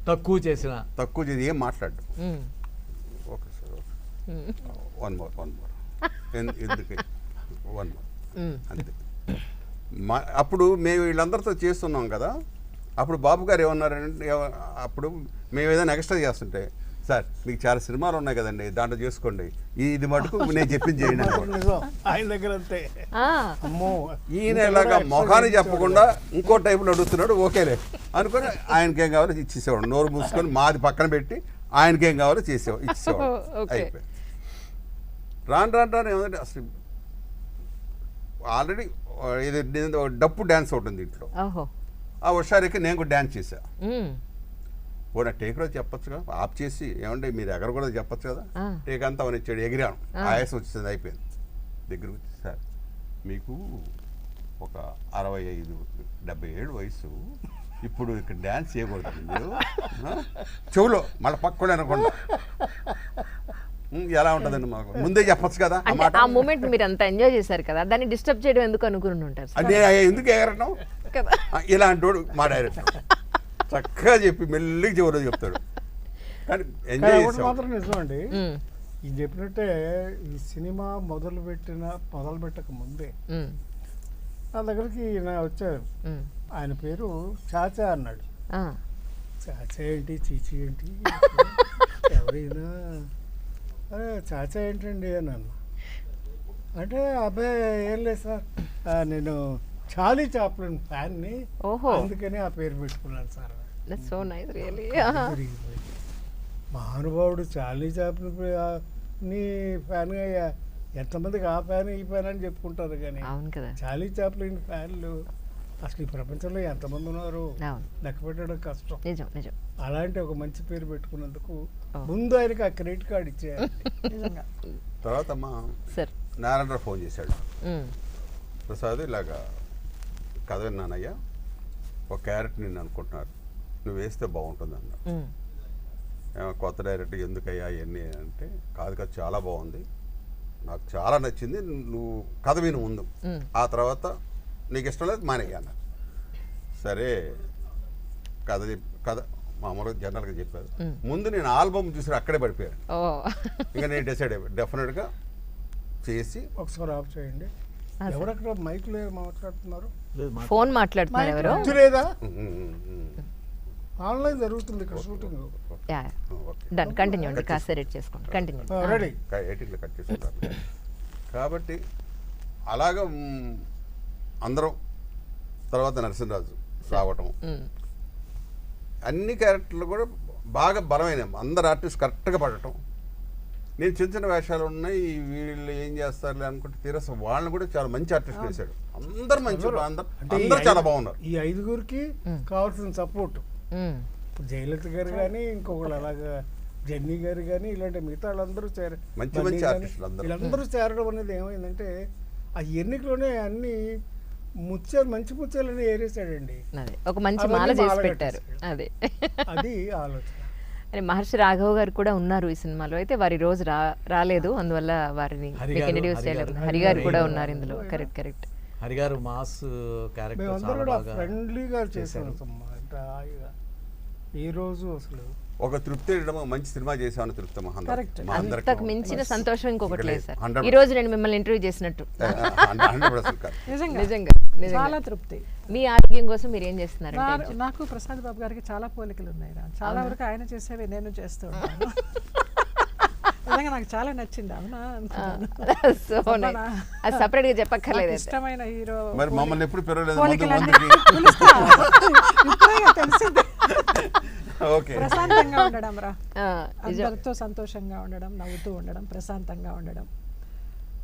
తక్కువ చేసిన
తక్కువ చేసి ఏం మాట్లాడు. Okay sir, okay, one more ఎందుకు వన్ మోర్ అంతే. అప్పుడు మేము వీళ్ళందరితో చేస్తున్నాం కదా, అప్పుడు బాబు గారు ఏమన్నారంటే, అప్పుడు మేము ఏదైనా ఎక్స్ట్రా చేస్తుంటే, సార్ మీకు చాలా సినిమాలు ఉన్నాయి కదండి దాంట్లో చేసుకోండి, ఇది మటుకు నేను చెప్పింది చేయండి అన్నమాట.
నిజం, ఆయన దగ్గర అంతే. అమ్మో,
ఈయన ఇలాగా మొఖాన్ని చెప్పకుండా ఇంకో టైపులో అడుగుతున్నాడు, ఓకేలే అనుకొని ఆయనకేం కావాలో ఇచ్చేసేవాడు. నోరు మూసుకొని మాది పక్కన పెట్టి ఆయనకేం కావాలో ఇచ్చేసేవాడు. అయిపోయి రాను రాను రాను ఏమంటే అసలు ఆల్రెడీ ఇది డప్పు డ్యాన్స్ ఒకటి ఉంది ఇంట్లో. ఆ హుషారికి నేను కూడా డ్యాన్స్ చేశా. పోనీ టేక్ రోజు చెప్పొచ్చుగా, ఆఫ్ చేసి ఏమంటే మీరు ఎగర కూడా చెప్పొచ్చు కదా. టేక్ అంతా అవన్నీ ఇచ్చాడు, ఎగిరాను, ఆయాసం వచ్చింది, అయిపోయింది. దగ్గరకు వచ్చి, సార్ మీకు ఒక 65-70 వయసు, ఇప్పుడు ఇక్కడ డ్యాన్స్ చేయకూడదు మీరు, చెవులో మళ్ళీ పక్కనే అనుకోండి. ఎలా ఉంటుందండి మాకు ముందే చెప్పొచ్చు కదా.
ఆ మూమెంట్ మీరు అంత ఎంజాయ్ చేశారు కదా, దాన్ని డిస్టర్బ్ చేయడం ఎందుకు అనుకుని ఉంటారు సార్?
అంటే ఎందుకు ఎగరడం ఇలాంటి వాడు మా డైరెక్టర్. చక్కగా చెప్పి మెల్లిగా చివరి చెప్తాడు, కానీ ఎంజాయ్ చేస్తాం
మాత్రం నిజం అండి. ఇది చెప్పినట్టే ఈ సినిమా మొదలు పెట్టక ముందే నా దగ్గరికి ఈయన వచ్చారు. ఆయన పేరు చాచా అన్నాడు. చాచా ఏంటి, చీచి ఏంటి, ఎవరైనా అరే చాచా ఏంటండి అని అన్న. అంటే అబ్బాయి ఏం లేదు సార్, నేను చార్లీ చాప్లిన్ ఫ్యాన్ని, అందుకని ఆ పేరు పెట్టుకున్నాను సార్. మహానుభావుడు చార్లీ చాప్లిన్ నీ ఫ్యాన్గా ఎంతమందికి ఆ ఫ్యాన్ ఈ ఫ్యాన్ అని చెప్పుకుంటారు, కానీ చార్లీ చాప్లిన్ ఫ్యాన్లు అసలు ఈ ప్రపంచంలో ఎంతమంది ఉన్నారు లెక్క పెట్టడం కష్టం. అలాంటి ఒక మంచి పేరు పెట్టుకున్నందుకు ముందు ఆయనకి ఆ క్రెడిట్ కార్డు ఇచ్చేయాలి.
తర్వాత నారాయణరావు ఫోన్ చేశాడు, ప్రసాద్ ఇలాగా కథ విన్నానయ్యా, ఒక క్యారెక్టర్ నేను అనుకుంటున్నారు, నువ్వు వేస్తే బాగుంటుంది అన్నా. కొత్త డైరెక్టర్ ఎందుకయ్యా ఇవన్నీ అంటే, కాదు కాదు చాలా బాగుంది, నాకు చాలా నచ్చింది, నువ్వు కథ విను ముందు, ఆ తర్వాత నీకు ఇష్టం లేదు మానేయ్యా అన్నారు. సరే కథ మామూలుగా జనరల్గా చెప్పారు. ముందు నేను ఆల్బమ్ చూసి అక్కడే పడిపోయాను. ఇంకా నేను డిసైడ్ అయిపోయాను డెఫినెట్గా చేసి.
ఒకసారి ఆఫ్ చేయండి. ఎవరక్కడ మైక్ లేదు మాట్లాడుతున్నారు,
ఫోన్ మాట్లాడుతున్నారు
లేదా? ఆన్లైన్ జరుగుతుంది ఇక్కడ షూటింగ్.
డన్, కంటిన్యూ అండి, కాస్త ఎడిట్ చేసుకోండి, కంటిన్యూ.
రెడీ,
ఎడిటింగ్లో కట్ చేసుకుంటారు. కాబట్టి అలాగ అందరం తర్వాత నరసింహరాజు రావటం అన్ని క్యారెక్టర్లు కూడా బాగా బలమైనవి. అందరు ఆర్టిస్ట్ కరెక్ట్గా పడటం. నేను చిన్న చిన్న వేషాలు ఉన్నాయి, వీళ్ళు ఏం చేస్తారులే అనుకుంటే తీరస వాళ్ళని కూడా చాలా మంచి ఆర్టిస్ట్ వేశాడు. అందరు మంచి అందరూ చాలా బాగున్నారు.
ఈ 5గురికి కావాల్సిన సపోర్ట్ జయలలిత గారు కానీ ఇంకొకళ్ళు అలాగా జెన్నీ గారు కానీ ఇలాంటి మిగతా వాళ్ళందరూ
మంచి మంచి ఆర్టిస్టులు అందరూ.
వీళ్ళందరూ చేరడం అనేది ఏమైందంటే ఆ ఎన్నికలోనే అన్ని ముత్యాలు మంచి ముత్యాలని ఏరేసాడండి.
ఒక మంచి మాల చేసి పెట్టారు. అదే
అది ఆలోచన.
అని మహర్షి రాఘవ్ గారు కూడా ఉన్నారు ఈ సినిమాలో. అయితే వారి రోజు రాలేదు, అందువల్ల వారిని ఇంట్రడ్యూస్ చేయలేదు. హరి గారు కూడా ఉన్నారు ఇందులో. కరెక్ట్.
హరి గారు మాస్
మేమందరూ కూడా ఫ్రెండ్లీగా చేసాం. ఈ రోజు అసలు
ఒక తృప్తి మంచి సినిమా చేసామని తృప్తి
అంతకు మించిన సంతోషం ఇంకొకటి లేదు సార్. ఈ రోజు నేను మిమ్మల్ని ఇంటర్వ్యూ చేసినట్టు నిజంగా
చాలా తృప్తి.
మీ ఆరోగ్యం కోసం మీరు ఏం చేస్తున్నారు?
నాకు ప్రసాద్ బాబు గారికి చాలా పోలికలు ఉన్నాయి. చాలా వరకు ఆయన చేసేవి నేను చేస్తూ ఉంటాను. నిజంగా నాకు చాలా నచ్చింది. అవునా?
సపరేట్ గా చెప్పక్కర్లేదు.
ఇష్టమైన హీరో
మరి మమ్మల్ని ఎప్పుడు
తెలిసింది. ప్రశాంతంగా ఉండడం రా, అందరితో సంతోషంగా ఉండడం, నవ్వుతూ ఉండడం, ప్రశాంతంగా ఉండడం.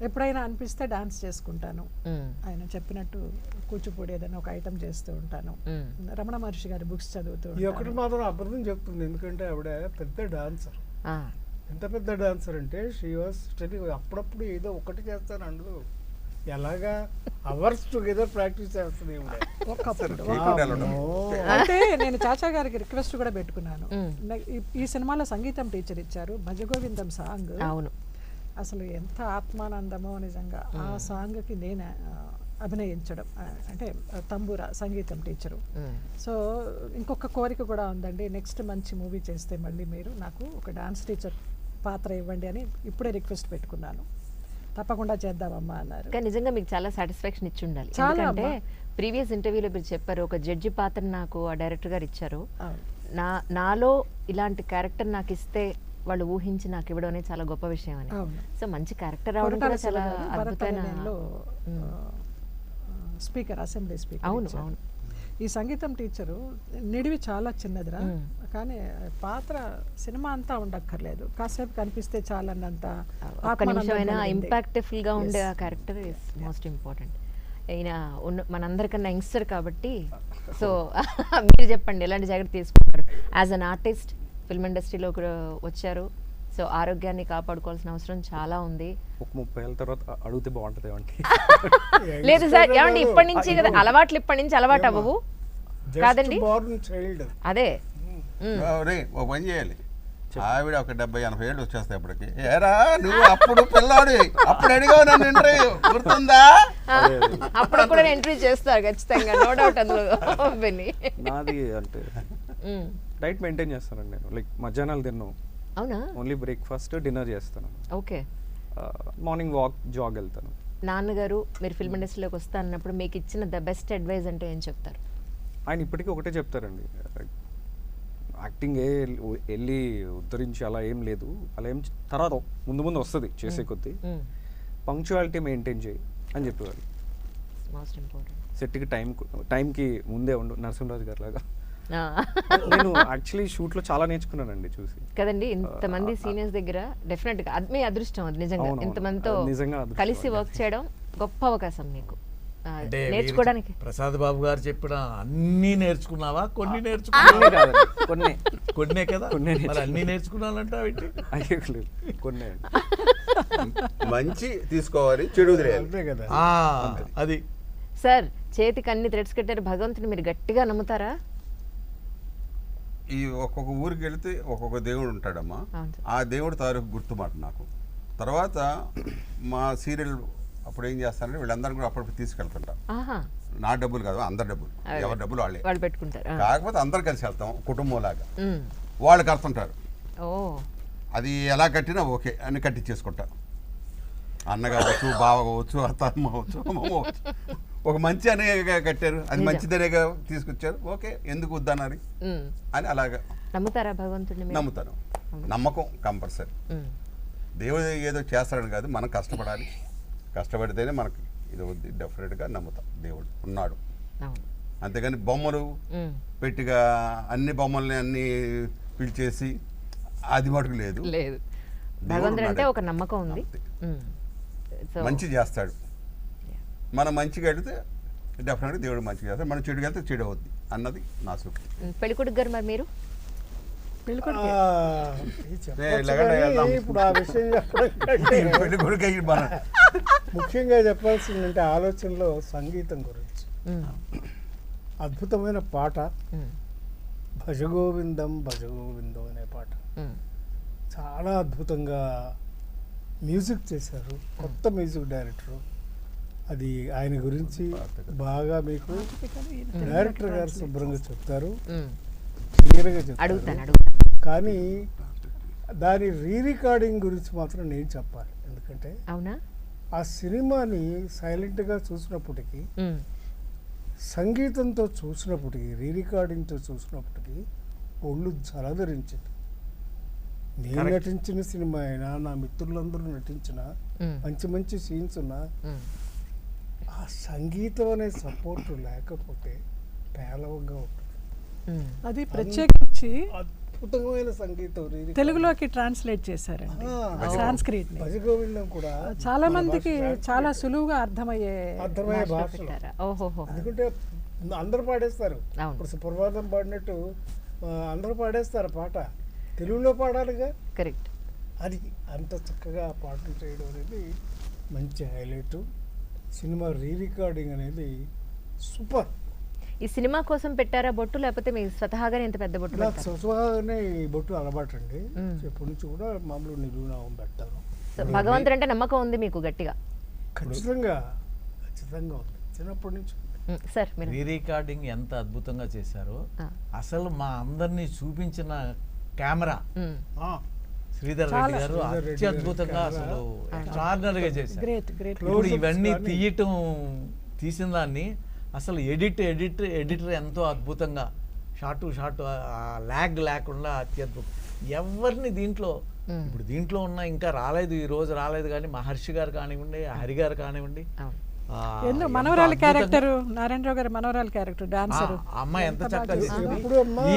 ఎప్పుడైనా అనిపిస్తే డాన్స్ చేసుకుంటాను. ఆయన చెప్పినట్టు కూచిపూడి ఏదైనా ఒక ఐటమ్ చేస్తూ ఉంటాను. రమణ మహర్షి గారి బుక్స్ చదువుతూ
ఈ ఒకటి మాత్రం అబద్ధం చెప్తుంది. ఎందుకంటే ఆవిడ పెద్ద డాన్సర్. ఎంత పెద్ద డాన్సర్ అంటే షీ వాస్ అప్పుడప్పుడు ఏదో ఒకటి చేస్తాను అందు. ఎలాగా అవర్స్ టుగెదర్ ప్రాక్టీస్ చేస్తుంది.
అంటే నేను చాచా గారికి రిక్వెస్ట్ కూడా పెట్టుకున్నాను. ఈ సినిమాలో సంగీతం టీచర్ ఇచ్చారు. భజగోవిందం సాంగ్
అవును
అసలు ఎంత ఆత్మానందమో నిజంగా. ఆ సాంగ్కి నేను అభినయించడం, అంటే తంబూరా సంగీతం టీచరు. సో ఇంకొక కోరిక కూడా ఉందండి. నెక్స్ట్ మంచి మూవీ చేస్తే మళ్ళీ మీరు నాకు ఒక డాన్స్ టీచర్ పాత్ర ఇవ్వండి అని ఇప్పుడే రిక్వెస్ట్ పెట్టుకున్నాను. తప్పకుండా చేద్దామమ్మా అన్నారు.
కానీ నిజంగా మీకు చాలా సాటిస్ఫాక్షన్ ఇచ్చి ఉండాలి. ఎందుకంటే ప్రీవియస్ ఇంటర్వ్యూలో మీరు చెప్పారు, ఒక జడ్జి పాత్ర నాకు ఆ డైరెక్టర్ గారు ఇచ్చారు, నాలో ఇలాంటి క్యారెక్టర్ నాకు ఇస్తే వాళ్ళు ఊహించి నాకు ఇవ్వడం అనేది చాలా గొప్ప విషయం అని. సో మంచి క్యారెక్టర్ రావడం కూడా చాలా అద్భుతమైన
స్పీకర్, అసెంబ్లీ స్పీకర్.
అవును అవును.
ఈ సంగీతం టీచరు నిడివి చాలా చిన్నదిరా, కానీ పాత్ర సినిమా అంతా ఉండక్కర్లేదు, కాసేపు కనిపిస్తే చాలన్నంత
ఒక్క నిమిషమైనా ఇంపాక్ట్ఫుల్ గా ఉండే ఆ క్యారెక్టర్ ఇస్ మోస్ట్ ఇంపార్టెంట్. ఈయన మనందరికన్నా యంగ్స్టర్ కాబట్టి సో మీరు చెప్పండి ఎలాంటి జాగ్రత్త తీసుకున్నారు యాజ్ అన్ ఆర్టిస్ట్? ఫిల్మ్ ఇండస్ట్రీలోకి వచ్చారు, సో ఆరోగ్యాన్ని కాపాడుకోవాల్సిన అవసరం చాలా ఉంది.
ఒక 30 ఏళ్ళ తర్వాత అడిగితే బాగుంటుంది ఏమంటే
లేదు సార్, ఏమండి ఇప్పటి నుంచి కదా అలవాట్లు, ఇప్పటి నుంచి అలవాటు అవ్వవు కాదండి. అదే
ఓ పని చేయాలి, ఆవిడ ఒక 70-80 ఏళ్ళు వచ్చేస్తాయి అప్పటికి. ఏరా నువ్వు అప్పుడు పిల్లాడు, అప్పుడు అడిగావు నన్ను ఇంటర్వ్యూ గుర్తుందా?
అప్పుడు కూడా ఎంట్రీ చేస్తారు ఖచ్చితంగా, నో డౌట్ అందులో.
నాది అంటే డైట్ మెయింటైన్ చేస్తానండి నేను. లైక్ మధ్యాహ్నాలు తిన్నాను,
అవునా?
ఓన్లీ బ్రేక్ఫాస్ట్ డిన్నర్ చేస్తాను.
ఓకే.
మార్నింగ్ వాక్ జాగ్ వెళ్తాను.
నాన్నగారు మీరు ఫిల్మ్ ఇండస్ట్రీలోకి వస్తా అన్నప్పుడు మీకు ఇచ్చిన ద బెస్ట్ అడ్వైజ్ అంటే ఏం చెప్తారు?
ఆయన ఇప్పటికీ ఒకటే చెప్తారండి, యాక్టింగ్ వెళ్ళి ఉద్ధరించి అలా ఏం లేదు, అలా ఏం తర్వాత ముందు ముందు వస్తుంది చేసే కొద్దీ, పంక్చువాలిటీ మెయింటైన్ చేయి అని చెప్పేవారు.
Most important.
సెట్కి టైంకి ముందే ఉండు, నరసింహరాజు గారు లాగా. నేను యాక్చువల్లీ షూట్లో చాలా నేర్చుకున్నానండి చూసి
కదండి. ఇంతమంది సీనియర్స్ దగ్గర డెఫినెట్ గా మీ అదృష్టం అది నిజంగా. ఇంతమందితో కలిసి వర్క్ చేయడం గొప్ప అవకాశం మీకు నేర్చుకోవడానికి.
ప్రసాద్ బాబు గారు చెప్పిన అన్ని నేర్చుకున్నావా? కొన్ని నేర్చుకున్నా, కొన్నే కదా, అన్ని నేర్చుకున్నానంటే
కొన్నే.
మంచి తీసుకోవాలి, చెడు కదా
అది.
సార్ చేతికి అన్ని థ్రెడ్స్ కట్టారు, భగవంతుని మీరు గట్టిగా నమ్ముతారా?
ఈ ఒక్కొక్క ఊరికి వెళితే ఒక్కొక్క దేవుడు ఉంటాడమ్మా, ఆ దేవుడు తాలూకు గుర్తుమాట నాకు. తర్వాత మా సీరియల్ అప్పుడు ఏం చేస్తానంటే వీళ్ళందరూ కూడా అప్పుడప్పుడు తీసుకెళ్తుంటా. నా డబ్బులు కాదు, అందరి డబ్బులు, ఎవరి డబ్బులు వాళ్ళే
పెట్టుకుంటారు.
కాకపోతే అందరు కలిసి వెళ్తాం కుటుంబంలాగా. వాళ్ళు కడుతుంటారు, అది ఎలా కట్టినా ఓకే అని కట్టించేసుకుంటా. అన్న కావచ్చు, బావ కావచ్చు, అత్తమ్మ కావచ్చు, అమ్మమ్మ కావచ్చు, ఒక మంచి అనే కట్టారు, అది మంచిదనేగా తీసుకొచ్చారు, ఓకే ఎందుకు వద్దన్నారు అని అలాగా.
నమ్ముతారా భగవంతుడిని?
నమ్ముతాను, నమ్మకం కంపల్సరీ. దేవుడు ఏదో చేస్తాడని కాదు, మనం కష్టపడాలి, కష్టపడితేనే మనకి ఇది వద్ది డెఫినెట్గా నమ్ముతాం దేవుడు ఉన్నాడు.
అవును.
అంతేగాని బొమ్మలు పెట్టిగా అన్ని బొమ్మల్ని అన్ని పిలిచేసి అది మటుకు లేదు.
లేదు, భగవంతుడు అంటే ఒక నమ్మకం ఉంది. సో
మంచి చేస్తాడు. మనం మంచిగా వెళితే డెఫినెట్గా దేవుడు మంచిగా చేస్తాడు, మనం చెడుగా వెళ్తే చెడు అవుద్ది అన్నది నా సూక్తి.
పెళ్ళికొడుకు గారు మరి మీరు
పెళ్ళికొడుకు
ఇది చెప్పొచ్చు కానీ ఇప్పుడు ఆ విషయం చెప్పడం కంటే
పెళ్లి కొడుకు అయ్యి మన
ముఖ్యంగా చెప్పాల్సిందంటే ఆలోచనలో సంగీతం గురించి. అద్భుతమైన పాట భజగోవిందం భజగోవిందం అనే పాట చాలా అద్భుతంగా మ్యూజిక్ చేశారు, కొత్త మ్యూజిక్ డైరెక్టరు. అది ఆయన గురించి బాగా మీకు డైరెక్టర్ గారు శుభ్రంగా చెప్తారు, క్లియర్గా చెప్తారు.
అడుగుతాను.
కానీ దాని రీ రికార్డింగ్ గురించి మాత్రం నేను చెప్పాలి. ఎందుకంటే
అవునా,
ఆ సినిమాని సైలెంట్గా చూసినప్పటికీ, సంగీతంతో చూసినప్పటికీ, రీ రికార్డింగ్తో చూసినప్పటికీ ఒళ్ళు జలధరించింది. నేను నటించిన సినిమా అయినా, నా మిత్రులందరూ నటించిన మంచి మంచి సీన్స్ ఉన్నా ఆ సంగీతం అనే సపోర్ట్ లేకపోతే పేలవంగా ఉంటుంది.
అది ప్రత్యేకించి
అద్భుతమైన సంగీతం
తెలుగులోకి ట్రాన్స్లేట్ చేశారండి సాంస్క్రిట్ ని.
భజగోవిందం కూడా
చాలా మందికి చాలా సులువుగా అర్థమయ్యే
భాష.
ఓహోహో.
ఎందుకంటే అందరూ పాడేస్తారు.
అవును.
ఇప్పుడు సుప్రభాతం పాడినట్టు అందరూ పాడేస్తారు పాట, తెలుగులో పాడాలిగా.
కరెక్ట్.
అది అంత చక్కగా పాటలు చేయడం అనేది మంచి హైలైట్. సినిమా రీ రికార్డింగ్ అనేది సూపర్.
ఈ సినిమా కోసం పెట్టారా బొట్టు, లేకపోతే మీకు స్వతహాగానే ఇంత పెద్ద బొట్టు
నాకు
పెడతారా?
స్వతహాగానే ఈ బొట్టు అలవాటు అండి. ఎప్పటి నుంచి కూడా మామూలు నిలువునామం పెడతాను.
సో భగవంతుడు అంటే నమ్మకం ఉంది మీకు గట్టిగా?
ఖచ్చితంగా ఖచ్చితంగా ఉంది, చిన్నప్పటి నుంచి.
సార్ మీరు
రీ రికార్డింగ్ ఎంత అద్భుతంగా చేశారో, అసలు మా అందరినీ చూపించిన కెమెరా శ్రీధర్ రెడ్డి గారు అత్యద్భుతంగా అసలు ఎక్స్ట్రాడినరీగా చేశారు.
Great great.
ఇప్పుడు ఇవన్నీ తీసిన దాన్ని అసలు ఎడిటర్ ఎంతో అద్భుతంగా షార్ట్ ల్యాగ్ లేకుండా అత్యద్భుతం. ఎవరిని దీంట్లో ఇప్పుడు దీంట్లో ఉన్న ఇంకా రాలేదు, ఈ రోజు రాలేదు కానీ మహర్షి గారు కానివ్వండి, హరి గారు కానివ్వండి,
ఎందుకు మనవరాలి క్యారెక్టర్, నారాయణరావు గారి మనవరాలి క్యారెక్టర్, డాన్సర్
అమ్మాయి ఎంత చక్కగా చేసింది.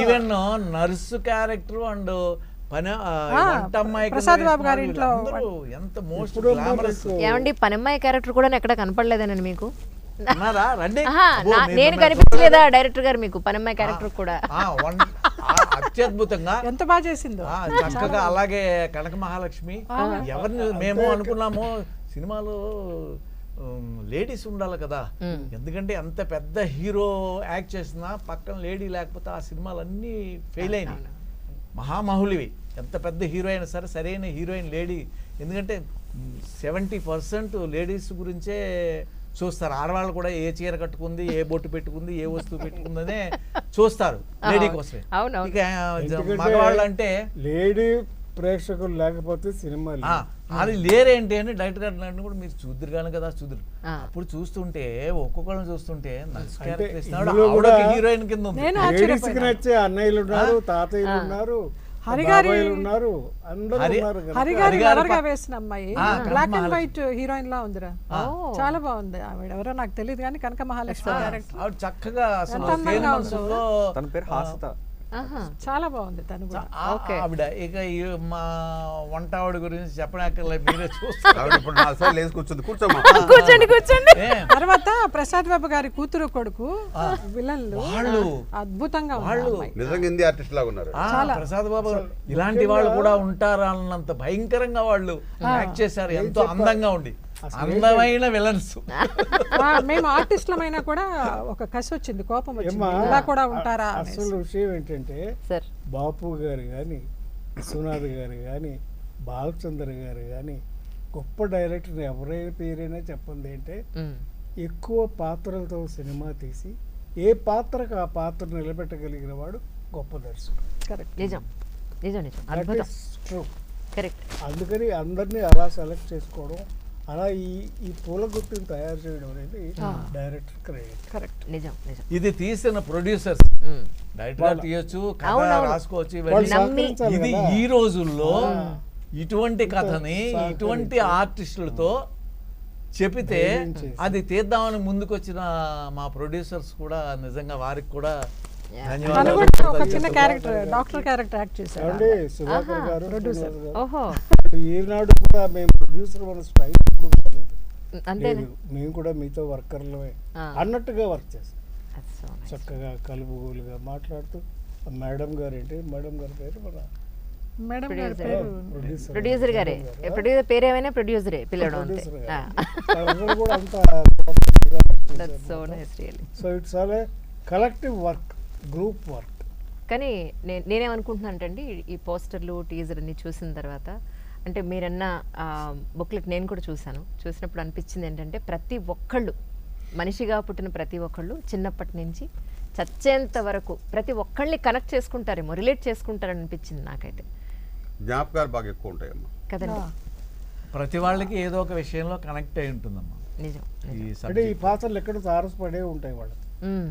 Even nurse character and
Prasad Babu గారి ఇంట్లో
ఎంత మోస్ట్ గ్లామరస్.
ఏమండి పనమ్మాయి క్యారెక్టర్ కూడా ఎక్కడ కనపడలేదనండి మీకు?
రండి,
నేను కనిపించలేదా డైరెక్టర్ గారు మీకు పనమ్మాయి క్యారెక్టర్ కూడా?
అత్యద్భుతంగా
ఎంత బాగా చేసిందో
చక్కగా. అలాగే కనక మహాలక్ష్మి, ఎవరిని మేము అనుకున్నామో సినిమాలో లేడీస్ ఉండాలి కదా, ఎందుకంటే అంత పెద్ద హీరో యాక్ట్ చేసినా పక్కన లేడీ లేకపోతే ఆ సినిమాలన్నీ ఫెయిల్ అయినాయి. మహామహులివి, ఎంత పెద్ద హీరో అయినా సరే సరైన హీరోయిన్ లేడీ. ఎందుకంటే 70% లేడీస్ గురించే చూస్తారు. ఆడవాళ్ళు కూడా ఏ చీర కట్టుకుంది, ఏ బొట్టు పెట్టుకుంది, ఏ వస్తువు పెట్టుకుందనే చూస్తారు లేడీ కోసమే. ఇక మగవాళ్ళు అంటే
లేడీ ప్రేక్షకులు లేకపోతే సినిమా
అది లేరేంటి అని డైరెక్టర్ గారు కూడా మీరు చూద్దరు కానీ కదా చూద్దరు. అప్పుడు చూస్తుంటే ఒక్కొక్కరిని చూస్తుంటే హీరోయిన్ కింద ఉంది.
నచ్చే అన్నయ్యలు ఉన్నారు, తాతయ్యలు ఉన్నారు,
హరిగారి
ఉన్నారు,
హరిగారి వేసిన అమ్మాయి బ్లాక్ అండ్ వైట్ హీరోయిన్ లా ఉందిరా, చాలా బాగుంది. ఆవిడ ఎవరో నాకు తెలియదు కానీ కనక మహాలక్ష్మి క్యారెక్టర్
ఆవిడ చక్కగా అసలు
తన పేరు హాసిత,
చాలా బాగుంది తను కూడా.
ఆవిడ ఇక మా వంట ఆవిడ గురించి చెప్పడానికి మీరే చూస్తారు.
కూర్చోండి కూర్చోండి.
తర్వాత ప్రసాద్ బాబు గారి కూతురు కొడుకు విలన్లు అద్భుతంగా
ప్రసాద్ బాబు ఇలాంటి వాళ్ళు కూడా ఉంటారా అన్నంత భయంకరంగా వాళ్ళు యాక్ట్ చేశారు. ఎంతో అందంగా ఉండి అందమైన విలన్స్.
మేము ఆర్టిస్టులమైనా కూడా ఒక కసి వచ్చింది, కోపం వచ్చింది, ఇలా కూడా ఉంటారా.
అసలు విషయం ఏంటంటే బాపు గారు కానీ, విశ్వనాథ్ గారు కానీ, బాలచంద్ర గారు కానీ గొప్ప డైరెక్టర్ ఎవరైనా పేరైనా చెప్పండి అంటే ఎక్కువ పాత్రలతో సినిమా తీసి ఏ పాత్రకు ఆ పాత్ర నిలబెట్టగలిగిన వాడు గొప్ప దర్శకుడు.
కరెక్ట్, నిజం నిజం నిజం, అద్భుతం, కరెక్ట్.
అందుకని అందరినీ అలా సెలెక్ట్ చేసుకోవడం, అలా ఈ పూల గుర్తుని తయారు చేయడం అనేది డైరెక్టర్ క్రెడిట్.
కరెక్ట్, నిజం నిజం.
ఇది తీసిన ప్రొడ్యూసర్స్ డైరెక్టర్ తీయొచ్చు, కథ రాసుకోవచ్చు. ఇది ఈ రోజుల్లో ఇటువంటి కథని ఇటువంటి ఆర్టిస్టులతో చెబితే
ధైర్యం చేసి.
అది తీద్దామని ముందుకు వచ్చిన మా ప్రొడ్యూసర్స్ కూడా నిజంగా వారికి కూడా
తను
ధన్యవాదాలు
కూడా ఒక చిన్న క్యారెక్టర్ డాక్టర్ క్యారెక్టర్ యాక్ట్ చేశాడు
ఏమండి సుధాకర్ గారు
producer.
శ్రీనివాస్ గారు,
ఓహో
ఈనాడు కూడా మేము ప్రొడ్యూసర్ మన స్ట్రైక్ ఇప్పుడు పోలేదు.
అంతేనా
లేదు, మేము కూడా మీతో వర్కర్లమే
ఆ.
అన్నట్టుగా వర్క్ చేస్తాం.
That's so nice.
చక్కగా కలుపుగోలుగా మాట్లాడుతూ మేడం గారు ఏంటి మేడం గారి పేరు మన
మేడం గారి
Producer.
పేరు
ప్రొడ్యూసర్
ప్రొడ్యూసర్ గారే ప్రొడ్యూసర్ పేరేమైనా ప్రొడ్యూసరే పిల్లడం అంతే
ప్రొడ్యూసర్ గారు. వాళ్ళందరూ కూడా అంత cooperative గా work
దట్స్ సో
చేశారు.
Nice really.
So it's all A collective work, group work.
కానీ నేనేమనుకుంటున్నాను అంటే ఈ పోస్టర్లు టీజర్ అన్ని చూసిన తర్వాత అంటే మీరన్న బుక్లెట్ నేను కూడా చూసినప్పుడు అనిపించింది ఏంటంటే ప్రతి ఒక్కళ్ళు మనిషిగా పుట్టిన ప్రతి ఒక్కళ్ళు చిన్నప్పటి నుంచి చచ్చేంత వరకు ప్రతి ఒక్కళ్ళని కనెక్ట్ చేసుకుంటారేమో, రిలేట్ చేసుకుంటారని అనిపించింది నాకైతే
జ్ఞాపకాలు బాగా ఎక్కువ ఉంటాయమ్మా.
కదండి.
ప్రతి వాళ్ళకి ఏదో ఒక విషయంలో కనెక్ట్ అయి ఉంటుందమ్మా
నిజం
ఈ
అంటే ఈ
subject.
పాత్రలు ఎక్కడ తారసపడే ఉంటాయి వాళ్ళకి.
మ్మ్.